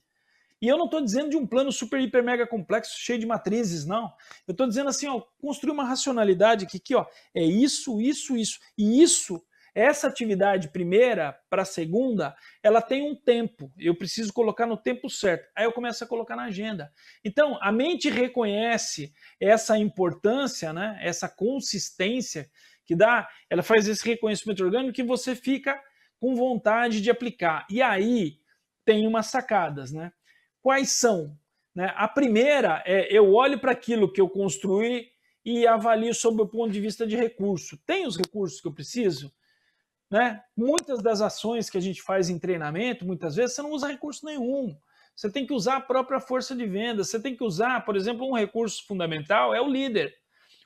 E eu não estou dizendo de um plano super, hiper, mega complexo, cheio de matrizes, não. Eu estou dizendo assim, ó, construir uma racionalidade que ó, é isso, isso, isso. E isso, essa atividade primeira para a segunda, ela tem um tempo. Eu preciso colocar no tempo certo. Aí eu começo a colocar na agenda. Então, a mente reconhece essa importância, né, essa consistência que dá, ela faz esse reconhecimento orgânico que você fica com vontade de aplicar. E aí tem umas sacadas, né? Quais são? Né? A primeira é eu olho para aquilo que eu construí e avalio sob o ponto de vista de recurso. Tem os recursos que eu preciso? Né? Muitas das ações que a gente faz em treinamento, muitas vezes, você não usa recurso nenhum. Você tem que usar a própria força de venda. Você tem que usar, por exemplo, um recurso fundamental, é o líder.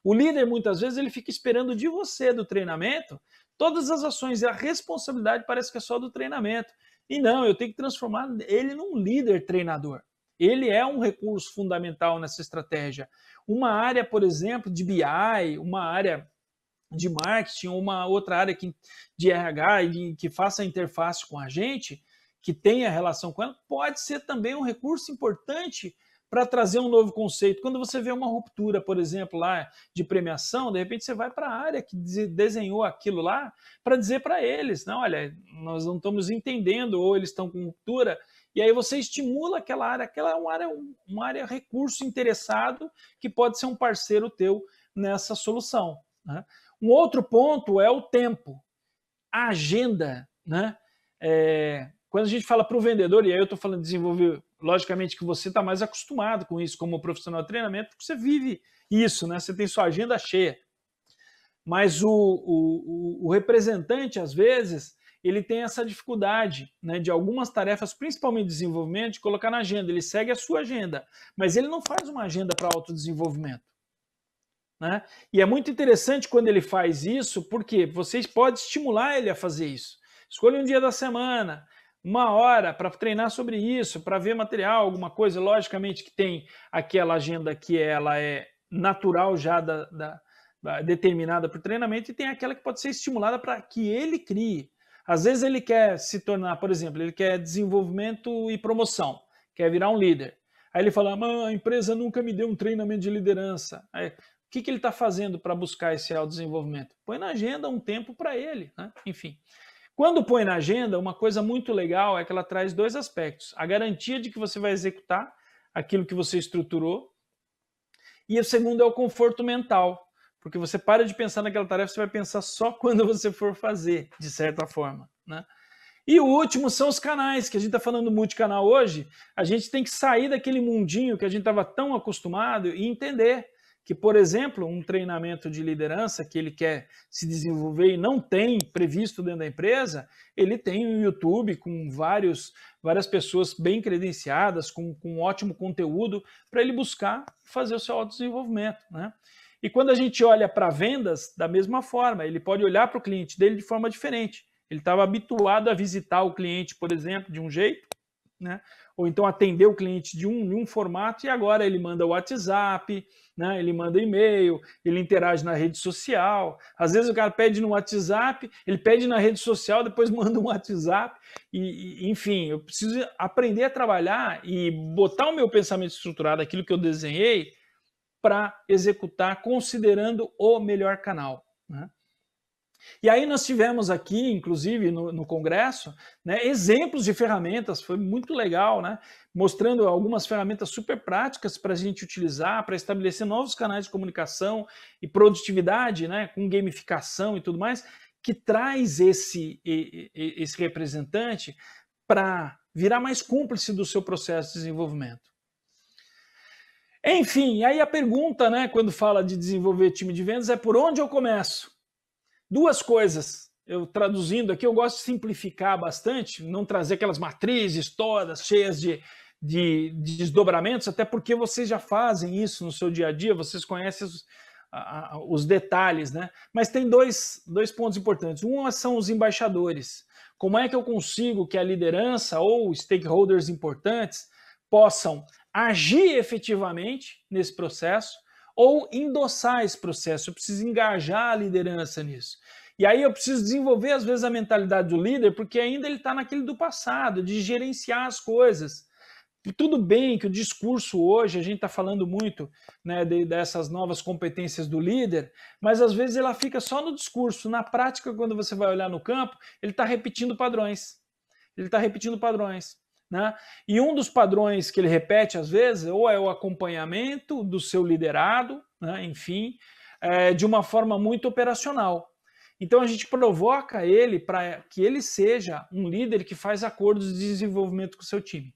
O líder, muitas vezes, ele fica esperando de você, do treinamento, todas as ações, e a responsabilidade parece que é só do treinamento. E não, eu tenho que transformar ele num líder treinador. Ele é um recurso fundamental nessa estratégia. Uma área, por exemplo, de BI, uma área de marketing, uma outra área de RH que faça a interface com a gente, que tenha relação com ela, pode ser também um recurso importante para trazer um novo conceito. Quando você vê uma ruptura, por exemplo, lá de premiação, de repente você vai para a área que desenhou aquilo lá para dizer para eles, não, olha, nós não estamos entendendo, ou eles estão com ruptura, e aí você estimula aquela é uma área recurso interessado que pode ser um parceiro teu nessa solução. Né? Um outro ponto é o tempo, a agenda, né? Quando a gente fala para o vendedor, e aí eu estou falando de desenvolver, logicamente que você está mais acostumado com isso como profissional de treinamento, porque você vive isso, né? Você tem sua agenda cheia. Mas o representante, às vezes, ele tem essa dificuldade, né, de algumas tarefas, principalmente de desenvolvimento, de colocar na agenda. Ele segue a sua agenda, mas ele não faz uma agenda para autodesenvolvimento. Né? E é muito interessante quando ele faz isso, porque vocês podem estimular ele a fazer isso. Escolha um dia da semana, uma hora para treinar sobre isso, para ver material, alguma coisa. Logicamente que tem aquela agenda que ela é natural já determinada para o treinamento, e tem aquela que pode ser estimulada para que ele crie. Às vezes ele quer se tornar, por exemplo, ele quer desenvolvimento e promoção, quer virar um líder. Aí ele fala, a empresa nunca me deu um treinamento de liderança. Aí, o que ele está fazendo para buscar esse autodesenvolvimento? Põe na agenda um tempo para ele, né? Enfim. Quando põe na agenda, uma coisa muito legal é que ela traz dois aspectos. A garantia de que você vai executar aquilo que você estruturou, e o segundo é o conforto mental, porque você para de pensar naquela tarefa, você vai pensar só quando você for fazer, de certa forma, né? E o último são os canais, que a gente está falando multicanal hoje. A gente tem que sair daquele mundinho que a gente estava tão acostumado e entender que, por exemplo, um treinamento de liderança que ele quer se desenvolver e não tem previsto dentro da empresa, ele tem um YouTube com várias pessoas bem credenciadas, com ótimo conteúdo, para ele buscar fazer o seu autodesenvolvimento, né? E quando a gente olha para vendas, da mesma forma, ele pode olhar para o cliente dele de forma diferente. Ele estava habituado a visitar o cliente, por exemplo, de um jeito, né? Ou então atender o cliente de um formato, e agora ele manda WhatsApp, né? Ele manda e-mail, ele interage na rede social. Às vezes o cara pede no WhatsApp, ele pede na rede social, depois manda um WhatsApp. Enfim, eu preciso aprender a trabalhar e botar o meu pensamento estruturado, aquilo que eu desenhei, para executar considerando o melhor canal, né? E aí nós tivemos aqui, inclusive no congresso, né, exemplos de ferramentas, foi muito legal, né, mostrando algumas ferramentas super práticas para a gente utilizar, para estabelecer novos canais de comunicação e produtividade, né, com gamificação e tudo mais, que traz esse representante para virar mais cúmplice do seu processo de desenvolvimento. Enfim, aí a pergunta, né, quando fala de desenvolver time de vendas, é por onde eu começo? Duas coisas. Eu traduzindo aqui, eu gosto de simplificar bastante, não trazer aquelas matrizes todas cheias de desdobramentos, até porque vocês já fazem isso no seu dia a dia, vocês conhecem os detalhes, né? Mas tem dois pontos importantes. Um são os embaixadores. Como é que eu consigo que a liderança ou stakeholders importantes possam agir efetivamente nesse processo ou endossar esse processo? Eu preciso engajar a liderança nisso. E aí eu preciso desenvolver, às vezes, a mentalidade do líder, porque ainda ele está naquele do passado, de gerenciar as coisas. Tudo bem que o discurso hoje, a gente está falando muito, né, dessas novas competências do líder, mas às vezes ela fica só no discurso. Na prática, quando você vai olhar no campo, ele está repetindo padrões. Ele está repetindo padrões. Né? E um dos padrões que ele repete, às vezes, ou é o acompanhamento do seu liderado, né, enfim, de uma forma muito operacional. Então a gente provoca ele para que ele seja um líder que faz acordos de desenvolvimento com o seu time.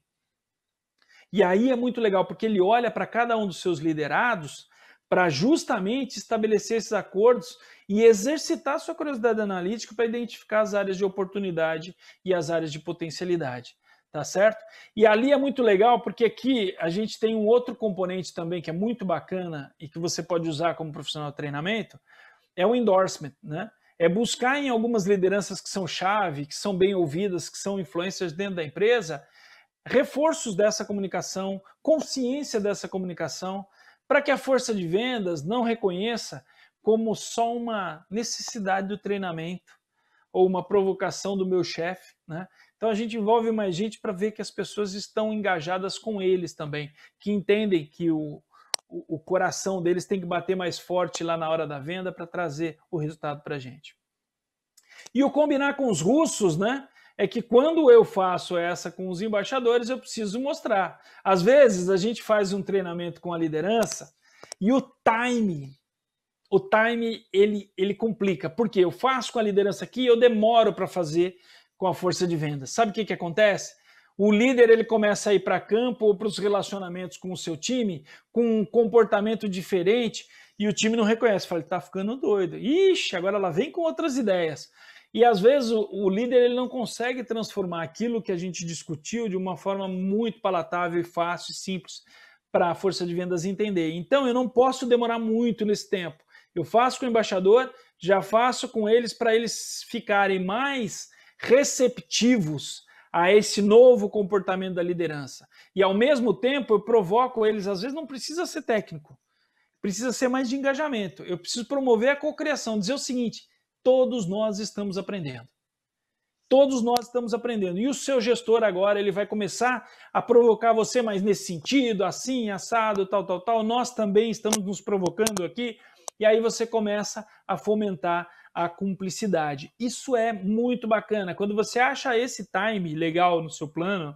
E aí é muito legal, porque ele olha para cada um dos seus liderados para justamente estabelecer esses acordos e exercitar sua curiosidade analítica para identificar as áreas de oportunidade e as áreas de potencialidade. Tá certo? E ali é muito legal, porque aqui a gente tem um outro componente também que é muito bacana e que você pode usar como profissional de treinamento, é o endorsement, né? É buscar em algumas lideranças que são chave, que são bem ouvidas, que são influencers dentro da empresa, reforços dessa comunicação, consciência dessa comunicação, para que a força de vendas não reconheça como só uma necessidade do treinamento ou uma provocação do meu chefe, né? Então a gente envolve mais gente para ver que as pessoas estão engajadas com eles também, que entendem que o coração deles tem que bater mais forte lá na hora da venda para trazer o resultado para a gente. E o combinar com os russos, né? É que quando eu faço essa com os embaixadores, eu preciso mostrar. Às vezes a gente faz um treinamento com a liderança e o time ele complica. Porque eu faço com a liderança aqui e eu demoro para fazer com a força de vendas. Sabe o que acontece? O líder ele começa a ir para campo ou para os relacionamentos com o seu time com um comportamento diferente e o time não reconhece. Fala, ele tá ficando doido. Ixi, agora ela vem com outras ideias. E às vezes o líder ele não consegue transformar aquilo que a gente discutiu de uma forma muito palatável, fácil e simples para a força de vendas entender. Então eu não posso demorar muito nesse tempo. Eu faço com o embaixador, já faço com eles para eles ficarem mais receptivos a esse novo comportamento da liderança. E ao mesmo tempo eu provoco eles, às vezes não precisa ser técnico, precisa ser mais de engajamento. Eu preciso promover a cocriação, dizer o seguinte, todos nós estamos aprendendo. Todos nós estamos aprendendo. E o seu gestor agora, ele vai começar a provocar você, mas nesse sentido, assim, assado, tal. Nós também estamos nos provocando aqui. E aí você começa a fomentar a cumplicidade. Isso é muito bacana. Quando você acha esse time legal no seu plano,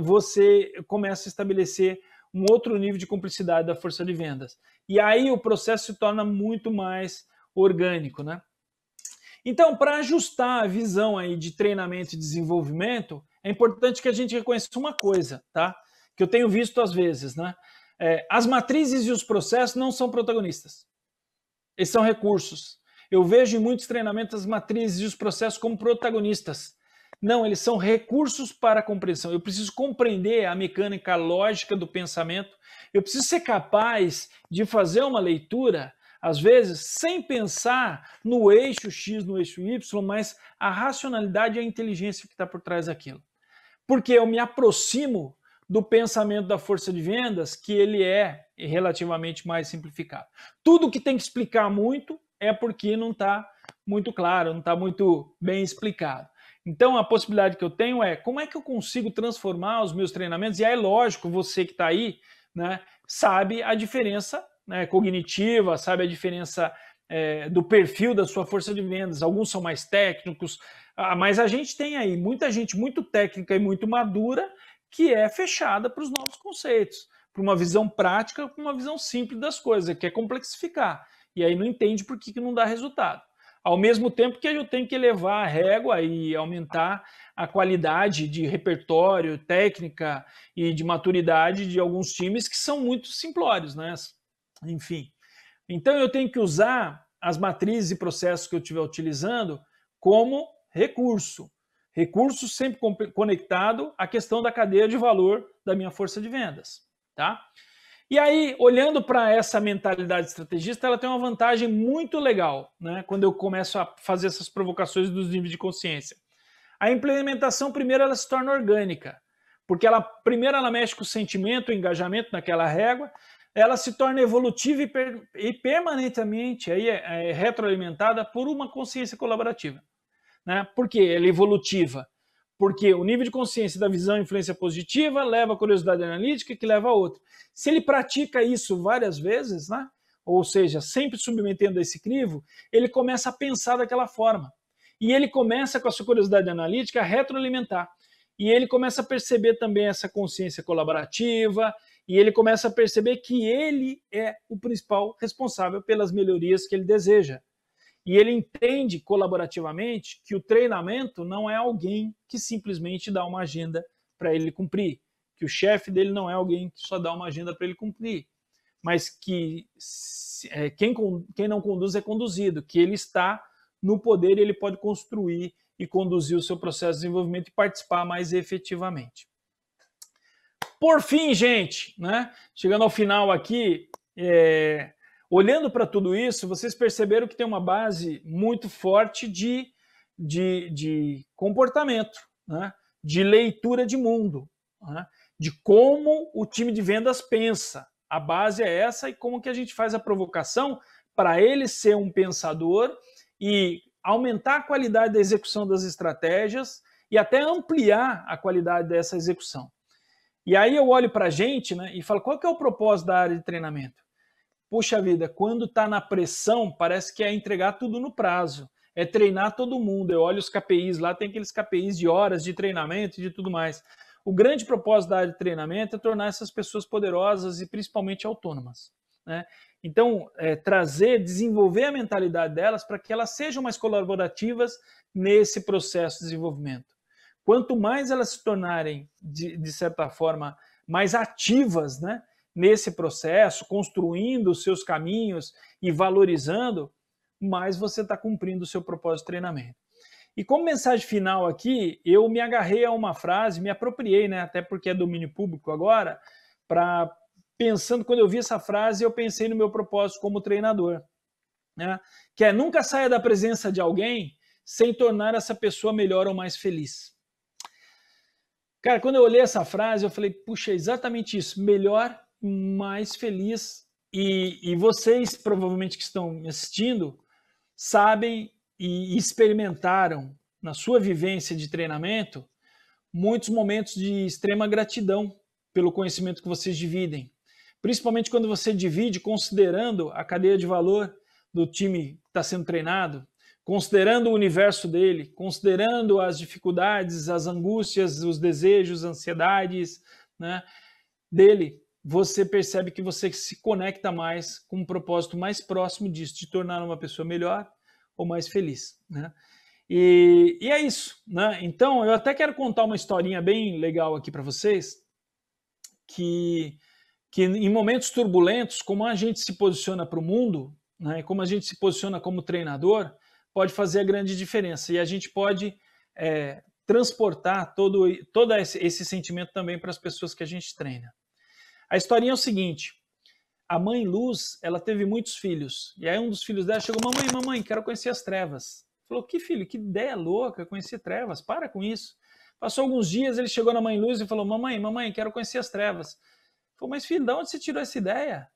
você começa a estabelecer um outro nível de cumplicidade da força de vendas. E aí o processo se torna muito mais orgânico, né? Então, para ajustar a visão aí de treinamento e desenvolvimento, é importante que a gente reconheça uma coisa, tá? Que eu tenho visto às vezes, né? As matrizes e os processos não são protagonistas. Eles são recursos. Eu vejo em muitos treinamentos as matrizes e os processos como protagonistas. Não, eles são recursos para a compreensão. Eu preciso compreender a mecânica, a lógica do pensamento. Eu preciso ser capaz de fazer uma leitura, às vezes, sem pensar no eixo X, no eixo Y, mas a racionalidade e a inteligência que está por trás daquilo. Porque eu me aproximo do pensamento da força de vendas, que ele é relativamente mais simplificado. Tudo que tem que explicar muito é porque não está muito claro, não está muito bem explicado. Então, a possibilidade que eu tenho é como é que eu consigo transformar os meus treinamentos, e aí, lógico, você que está aí, né, sabe a diferença, né, cognitiva, sabe a diferença do perfil da sua força de vendas. Alguns são mais técnicos, mas a gente tem aí muita gente muito técnica e muito madura que é fechada para os novos conceitos, para uma visão prática, para uma visão simples das coisas, que é complexificar. E aí não entende por que não dá resultado. ao mesmo tempo que eu tenho que elevar a régua e aumentar a qualidade de repertório, técnica e de maturidade de alguns times que são muito simplórios, né? Enfim. Então eu tenho que usar as matrizes e processos que eu estiver utilizando como recurso. Recurso sempre conectado à questão da cadeia de valor da minha força de vendas, tá? E aí, olhando para essa mentalidade estrategista, ela tem uma vantagem muito legal, né? Quando eu começo a fazer essas provocações dos níveis de consciência. A implementação, primeiro, ela se torna orgânica, porque primeiro ela mexe com o sentimento, o engajamento naquela régua, ela se torna evolutiva e permanentemente aí é retroalimentada por uma consciência colaborativa. Né? Por que ela é evolutiva? Porque o nível de consciência da visão e influência positiva leva a curiosidade analítica, que leva a outra. Se ele pratica isso várias vezes, né? Ou seja, sempre submetendo a esse crivo, ele começa a pensar daquela forma. E ele começa, com a sua curiosidade analítica, a retroalimentar. E ele começa a perceber também essa consciência colaborativa, e ele começa a perceber que ele é o principal responsável pelas melhorias que ele deseja. E ele entende colaborativamente que o treinamento não é alguém que simplesmente dá uma agenda para ele cumprir, que o chefe dele não é alguém que só dá uma agenda para ele cumprir, mas que quem não conduz é conduzido, que ele está no poder e ele pode construir e conduzir o seu processo de desenvolvimento e participar mais efetivamente. Por fim, gente, né, chegando ao final aqui, olhando para tudo isso, vocês perceberam que tem uma base muito forte de comportamento, né? De leitura de mundo, né? De como o time de vendas pensa. A base é essa e como que a gente faz a provocação para ele ser um pensador e aumentar a qualidade da execução das estratégias e até ampliar a qualidade dessa execução. E aí eu olho para a gente, né, e falo, qual que é o propósito da área de treinamento? Puxa vida, quando está na pressão, parece que é entregar tudo no prazo. É treinar todo mundo. Eu olho os KPIs lá, tem aqueles KPIs de horas de treinamento e de tudo mais. O grande propósito da área de treinamento é tornar essas pessoas poderosas e principalmente autônomas, né? Então, desenvolver a mentalidade delas para que elas sejam mais colaborativas nesse processo de desenvolvimento. Quanto mais elas se tornarem, de certa forma, mais ativas, né, nesse processo, construindo os seus caminhos e valorizando, mais você está cumprindo o seu propósito de treinamento. E como mensagem final aqui, eu me agarrei a uma frase, me apropriei, né, até porque é domínio público agora, pensando, quando eu vi essa frase, eu pensei no meu propósito como treinador, né, que é nunca saia da presença de alguém sem tornar essa pessoa melhor ou mais feliz. Cara, quando eu olhei essa frase, eu falei, puxa, é exatamente isso, melhor, mais feliz. E vocês, provavelmente que estão me assistindo, sabem e experimentaram na sua vivência de treinamento muitos momentos de extrema gratidão pelo conhecimento que vocês dividem. Principalmente quando você divide considerando a cadeia de valor do time que está sendo treinado, considerando o universo dele, considerando as dificuldades, as angústias, os desejos, as ansiedades, né, dele, você percebe que você se conecta mais com um propósito mais próximo disso, de tornar uma pessoa melhor ou mais feliz, né? E é isso, né? Então, eu até quero contar uma historinha bem legal aqui para vocês, que em momentos turbulentos, como a gente se posiciona para o mundo, né, como a gente se posiciona como treinador, pode fazer a grande diferença. E a gente pode transportar todo esse sentimento também para as pessoas que a gente treina. A historinha é o seguinte, a mãe Luz, ela teve muitos filhos, e aí um dos filhos dela chegou, mamãe, quero conhecer as trevas. Falou, que filho, que ideia louca, conhecer trevas, para com isso. Passou alguns dias, ele chegou na mãe Luz e falou, mamãe, quero conhecer as trevas. Falou, mas filho, de onde você tirou essa ideia?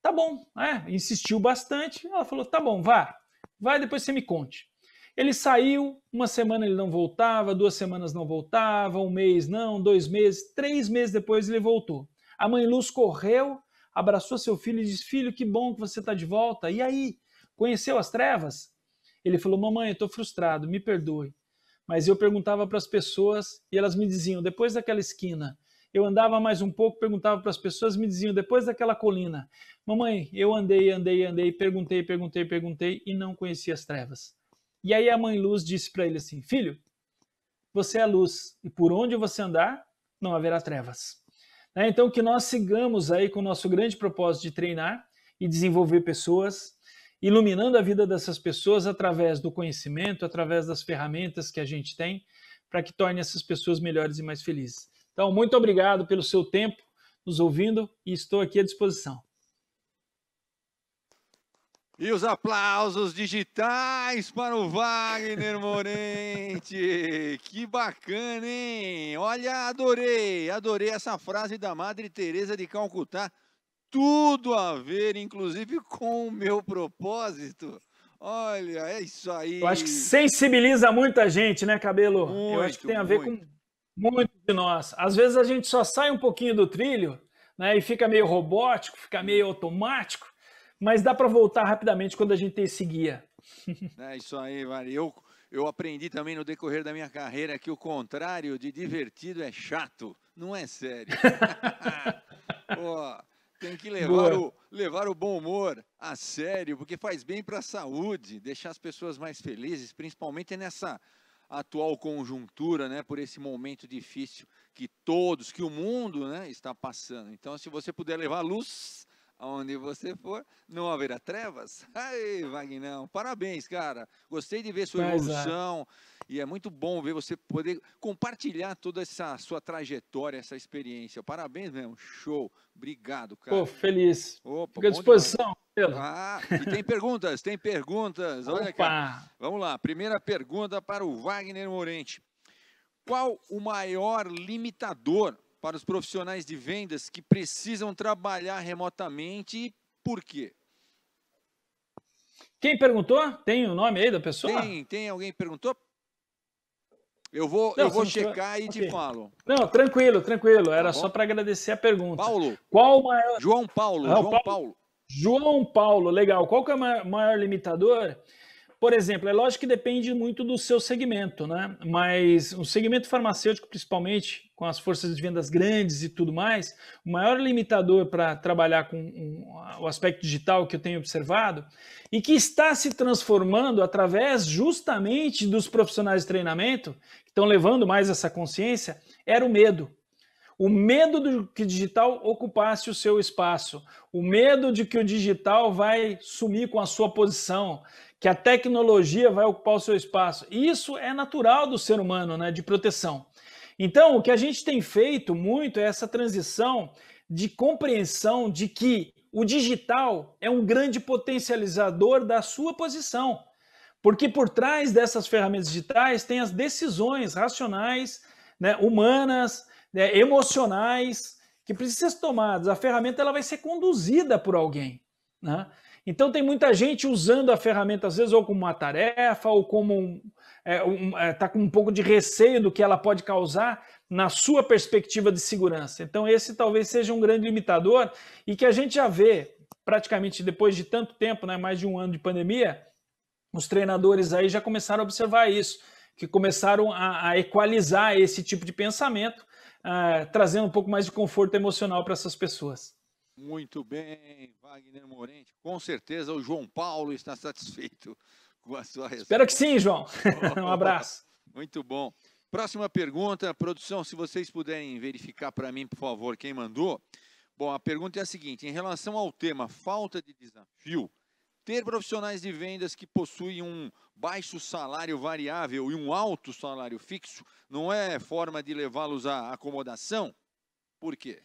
Tá bom, insistiu bastante, ela falou, tá bom, vai, depois você me conte. Ele saiu, uma semana ele não voltava, 2 semanas não voltava, 1 mês não, 2 meses, 3 meses depois ele voltou. A mãe Luz correu, abraçou seu filho e disse, filho, que bom que você está de volta. E aí, conheceu as trevas? Ele falou, mamãe, eu estou frustrado, me perdoe. Mas eu perguntava para as pessoas e elas me diziam, depois daquela esquina, eu andava mais um pouco, perguntava para as pessoas, me diziam, depois daquela colina, mamãe, eu andei, perguntei e não conhecia as trevas. E aí a mãe Luz disse para ele assim, filho, você é a luz, e por onde você andar, não haverá trevas. Então que nós sigamos aí com o nosso grande propósito de treinar e desenvolver pessoas, iluminando a vida dessas pessoas através do conhecimento, através das ferramentas que a gente tem, para que torne essas pessoas melhores e mais felizes. Então, muito obrigado pelo seu tempo nos ouvindo e estou aqui à disposição. E os aplausos digitais para o Wagner Morente. Que bacana, hein? Olha, adorei essa frase da Madre Teresa de Calcutá. Tudo a ver, inclusive, com o meu propósito. Olha, é isso aí. Eu acho que sensibiliza muita gente, né, Cabelo? Muito, eu acho que tem a ver com muitos de nós. Às vezes a gente só sai um pouquinho do trilho, né, e fica meio robótico, fica meio automático, mas dá para voltar rapidamente quando a gente tem esse guia. É isso aí, Mari. Eu aprendi também no decorrer da minha carreira que o contrário de divertido é chato, não é sério. Pô, tem que levar o bom humor a sério, porque faz bem para a saúde, deixar as pessoas mais felizes, principalmente nessa atual conjuntura, né, por esse momento difícil que o mundo, né, está passando. Então, se você puder levar luz aonde você for, não haverá trevas. Ai, Wagner, parabéns, cara. Gostei de ver sua evolução e é muito bom ver você poder compartilhar toda essa sua trajetória, essa experiência. Parabéns mesmo, show. Obrigado, cara. Pô, feliz. Opa, fica à disposição. E tem perguntas. Olha, cara. Vamos lá, primeira pergunta para o Wagner Morente. Qual o maior limitador para os profissionais de vendas que precisam trabalhar remotamente e por quê? Quem perguntou? Tem o nome aí da pessoa? Tem alguém que perguntou? Eu vou checar e te falo. Não, tranquilo. Era só para agradecer a pergunta. Paulo. Qual o maior... João Paulo. João Paulo, legal. Qual que é o maior limitador? Por exemplo, é lógico que depende muito do seu segmento, né? Mas o segmento farmacêutico, principalmente, com as forças de vendas grandes e tudo mais, o maior limitador para trabalhar com o aspecto digital que eu tenho observado e que está se transformando através justamente dos profissionais de treinamento, que estão levando mais essa consciência, era o medo. O medo de que o digital ocupasse o seu espaço, o medo de que o digital vai sumir com a sua posição, que a tecnologia vai ocupar o seu espaço. Isso é natural do ser humano, né, de proteção. Então, o que a gente tem feito muito é essa transição de compreensão de que o digital é um grande potencializador da sua posição. Porque por trás dessas ferramentas digitais tem as decisões racionais, né, humanas, emocionais, que precisam ser tomadas. A ferramenta ela vai ser conduzida por alguém, né? Então tem muita gente usando a ferramenta, às vezes, ou como uma tarefa, ou como tá com um pouco de receio do que ela pode causar na sua perspectiva de segurança. Então esse talvez seja um grande limitador e que a gente já vê, praticamente depois de tanto tempo, né, mais de um ano de pandemia, os treinadores aí já começaram a observar isso, que começaram a equalizar esse tipo de pensamento, trazendo um pouco mais de conforto emocional para essas pessoas. Muito bem, Wagner Morente. Com certeza o João Paulo está satisfeito com a sua resposta. Espero que sim, João. Um abraço. Muito bom. Próxima pergunta, produção, se vocês puderem verificar para mim, por favor, quem mandou. Bom, a pergunta é a seguinte, em relação ao tema falta de desafio, ter profissionais de vendas que possuem um baixo salário variável e um alto salário fixo não é forma de levá-los à acomodação? Por quê?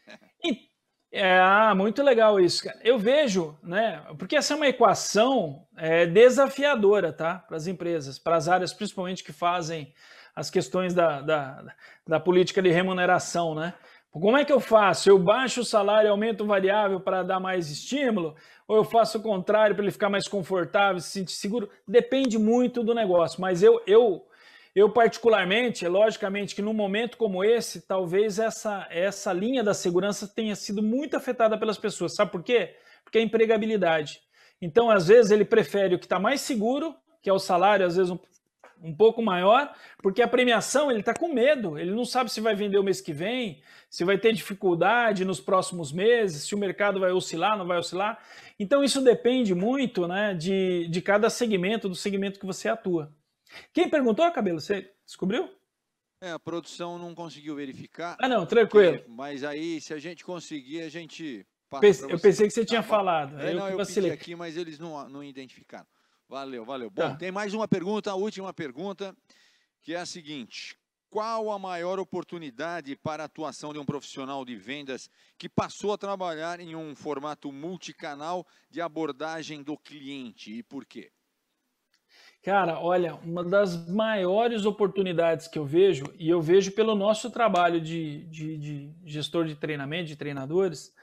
Muito legal isso, cara. Eu vejo, né? Porque essa é uma equação desafiadora, tá? Para as empresas, para as áreas principalmente que fazem as questões da política de remuneração, né? Como é que eu faço? Eu baixo o salário e aumento o variável para dar mais estímulo? Ou eu faço o contrário para ele ficar mais confortável, se sentir seguro? Depende muito do negócio, mas eu particularmente, logicamente que num momento como esse, talvez essa linha da segurança tenha sido muito afetada pelas pessoas. Sabe por quê? Porque é a empregabilidade. Então, às vezes, ele prefere o que está mais seguro, que é o salário, às vezes um pouco maior, porque a premiação ele está com medo, ele não sabe se vai vender o mês que vem, se vai ter dificuldade nos próximos meses, se o mercado vai oscilar, não vai oscilar. Então isso depende muito, né, de cada segmento, do segmento que você atua. Quem perguntou, Cabelo? Você descobriu? A produção não conseguiu verificar. Ah, não, tranquilo. Mas aí, se a gente conseguir, a gente passa para você. Eu pensei que você tinha falado. Eu pedi aqui, mas eles não identificaram. Valeu. Bom, tem mais uma pergunta, a última pergunta, que é a seguinte. Qual a maior oportunidade para a atuação de um profissional de vendas que passou a trabalhar em um formato multicanal de abordagem do cliente e por quê? Cara, olha, uma das maiores oportunidades que eu vejo, e eu vejo pelo nosso trabalho de gestor de treinamento, de treinadores,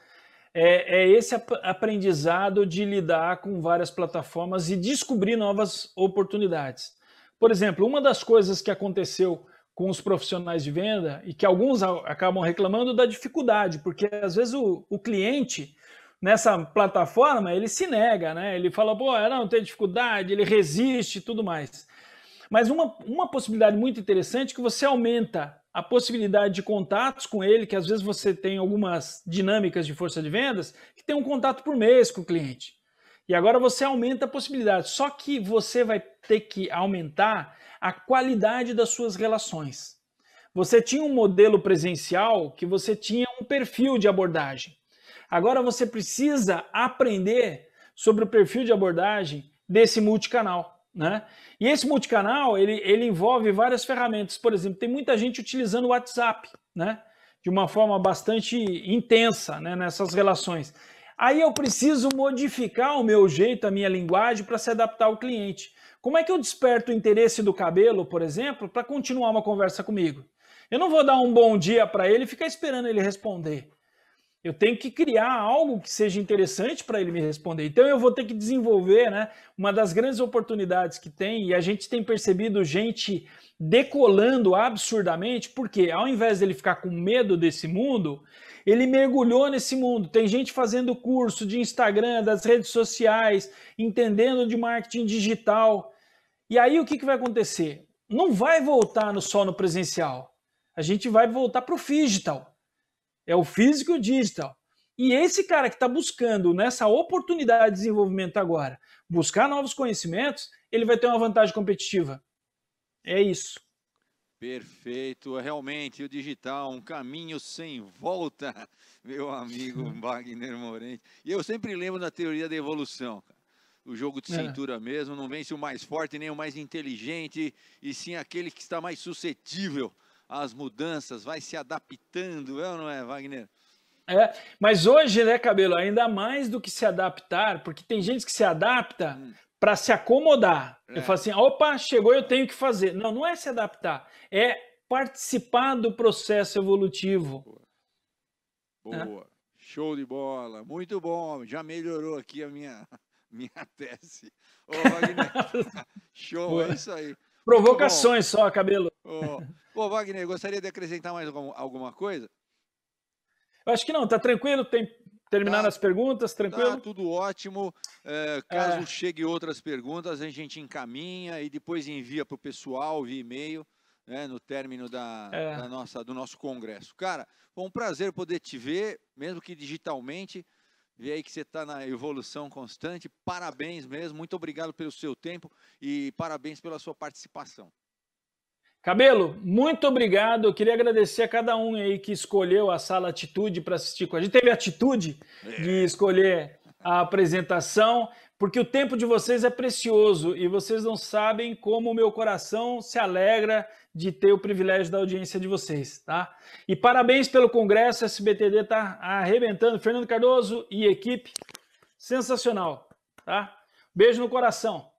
é esse aprendizado de lidar com várias plataformas e descobrir novas oportunidades. Por exemplo, uma das coisas que aconteceu com os profissionais de venda e que alguns acabam reclamando da dificuldade, porque às vezes o cliente nessa plataforma ele se nega, né? Ele fala, pô, não tem dificuldade, ele resiste e tudo mais. Mas uma possibilidade muito interessante é que você aumenta a possibilidade de contatos com ele, que às vezes você tem algumas dinâmicas de força de vendas, que tem um contato por mês com o cliente. E agora você aumenta a possibilidade, só que você vai ter que aumentar a qualidade das suas relações. Você tinha um modelo presencial que você tinha um perfil de abordagem. Agora você precisa aprender sobre o perfil de abordagem desse multicanal, né? E esse multicanal, ele envolve várias ferramentas. Por exemplo, tem muita gente utilizando o WhatsApp, né? De uma forma bastante intensa, né? Nessas relações. Aí eu preciso modificar o meu jeito, a minha linguagem para se adaptar ao cliente. Como é que eu desperto o interesse do Cabelo, por exemplo, para continuar uma conversa comigo? Eu não vou dar um bom dia para ele e ficar esperando ele responder. Eu tenho que criar algo que seja interessante para ele me responder. Então eu vou ter que desenvolver, né, uma das grandes oportunidades que tem, e a gente tem percebido gente decolando absurdamente, porque ao invés dele ficar com medo desse mundo, ele mergulhou nesse mundo. Tem gente fazendo curso de Instagram, das redes sociais, entendendo de marketing digital. E aí o que vai acontecer? Não vai voltar só no presencial. A gente vai voltar para o digital. É o físico e o digital. E esse cara que está buscando nessa oportunidade de desenvolvimento agora, buscar novos conhecimentos, ele vai ter uma vantagem competitiva. É isso. Perfeito. Realmente, o digital, um caminho sem volta, meu amigo Wagner Morente. E eu sempre lembro da teoria da evolução, cara. O jogo de cintura mesmo, não vence o mais forte nem o mais inteligente, e sim aquele que está mais suscetível às mudanças, vai se adaptando, é ou não é, Wagner? Mas hoje, né, Cabelo, ainda mais do que se adaptar, porque tem gente que se adapta para se acomodar. Eu falo assim, opa, chegou, eu tenho que fazer. Não, não é se adaptar, é participar do processo evolutivo. Boa. Show de bola, muito bom, já melhorou aqui a minha tese. Ô, Wagner, show, é isso aí. Provocações só, Cabelo. Ô, Wagner, gostaria de acrescentar mais alguma coisa? Eu acho que não, tá tranquilo, terminaram as perguntas, tranquilo? Tá tudo ótimo, caso chegue outras perguntas, a gente encaminha e depois envia para o pessoal via e-mail, né, no término do nosso congresso. Cara, foi um prazer poder te ver, mesmo que digitalmente, ver aí que você está na evolução constante, parabéns mesmo, muito obrigado pelo seu tempo e parabéns pela sua participação. Cabelo, muito obrigado. Eu queria agradecer a cada um aí que escolheu a Sala Atitude para assistir com a gente. Teve a atitude de escolher a apresentação, porque o tempo de vocês é precioso e vocês não sabem como o meu coração se alegra de ter o privilégio da audiência de vocês, tá? E parabéns pelo congresso, a SBTD tá arrebentando. Fernando Cardoso e equipe, sensacional, tá? Beijo no coração.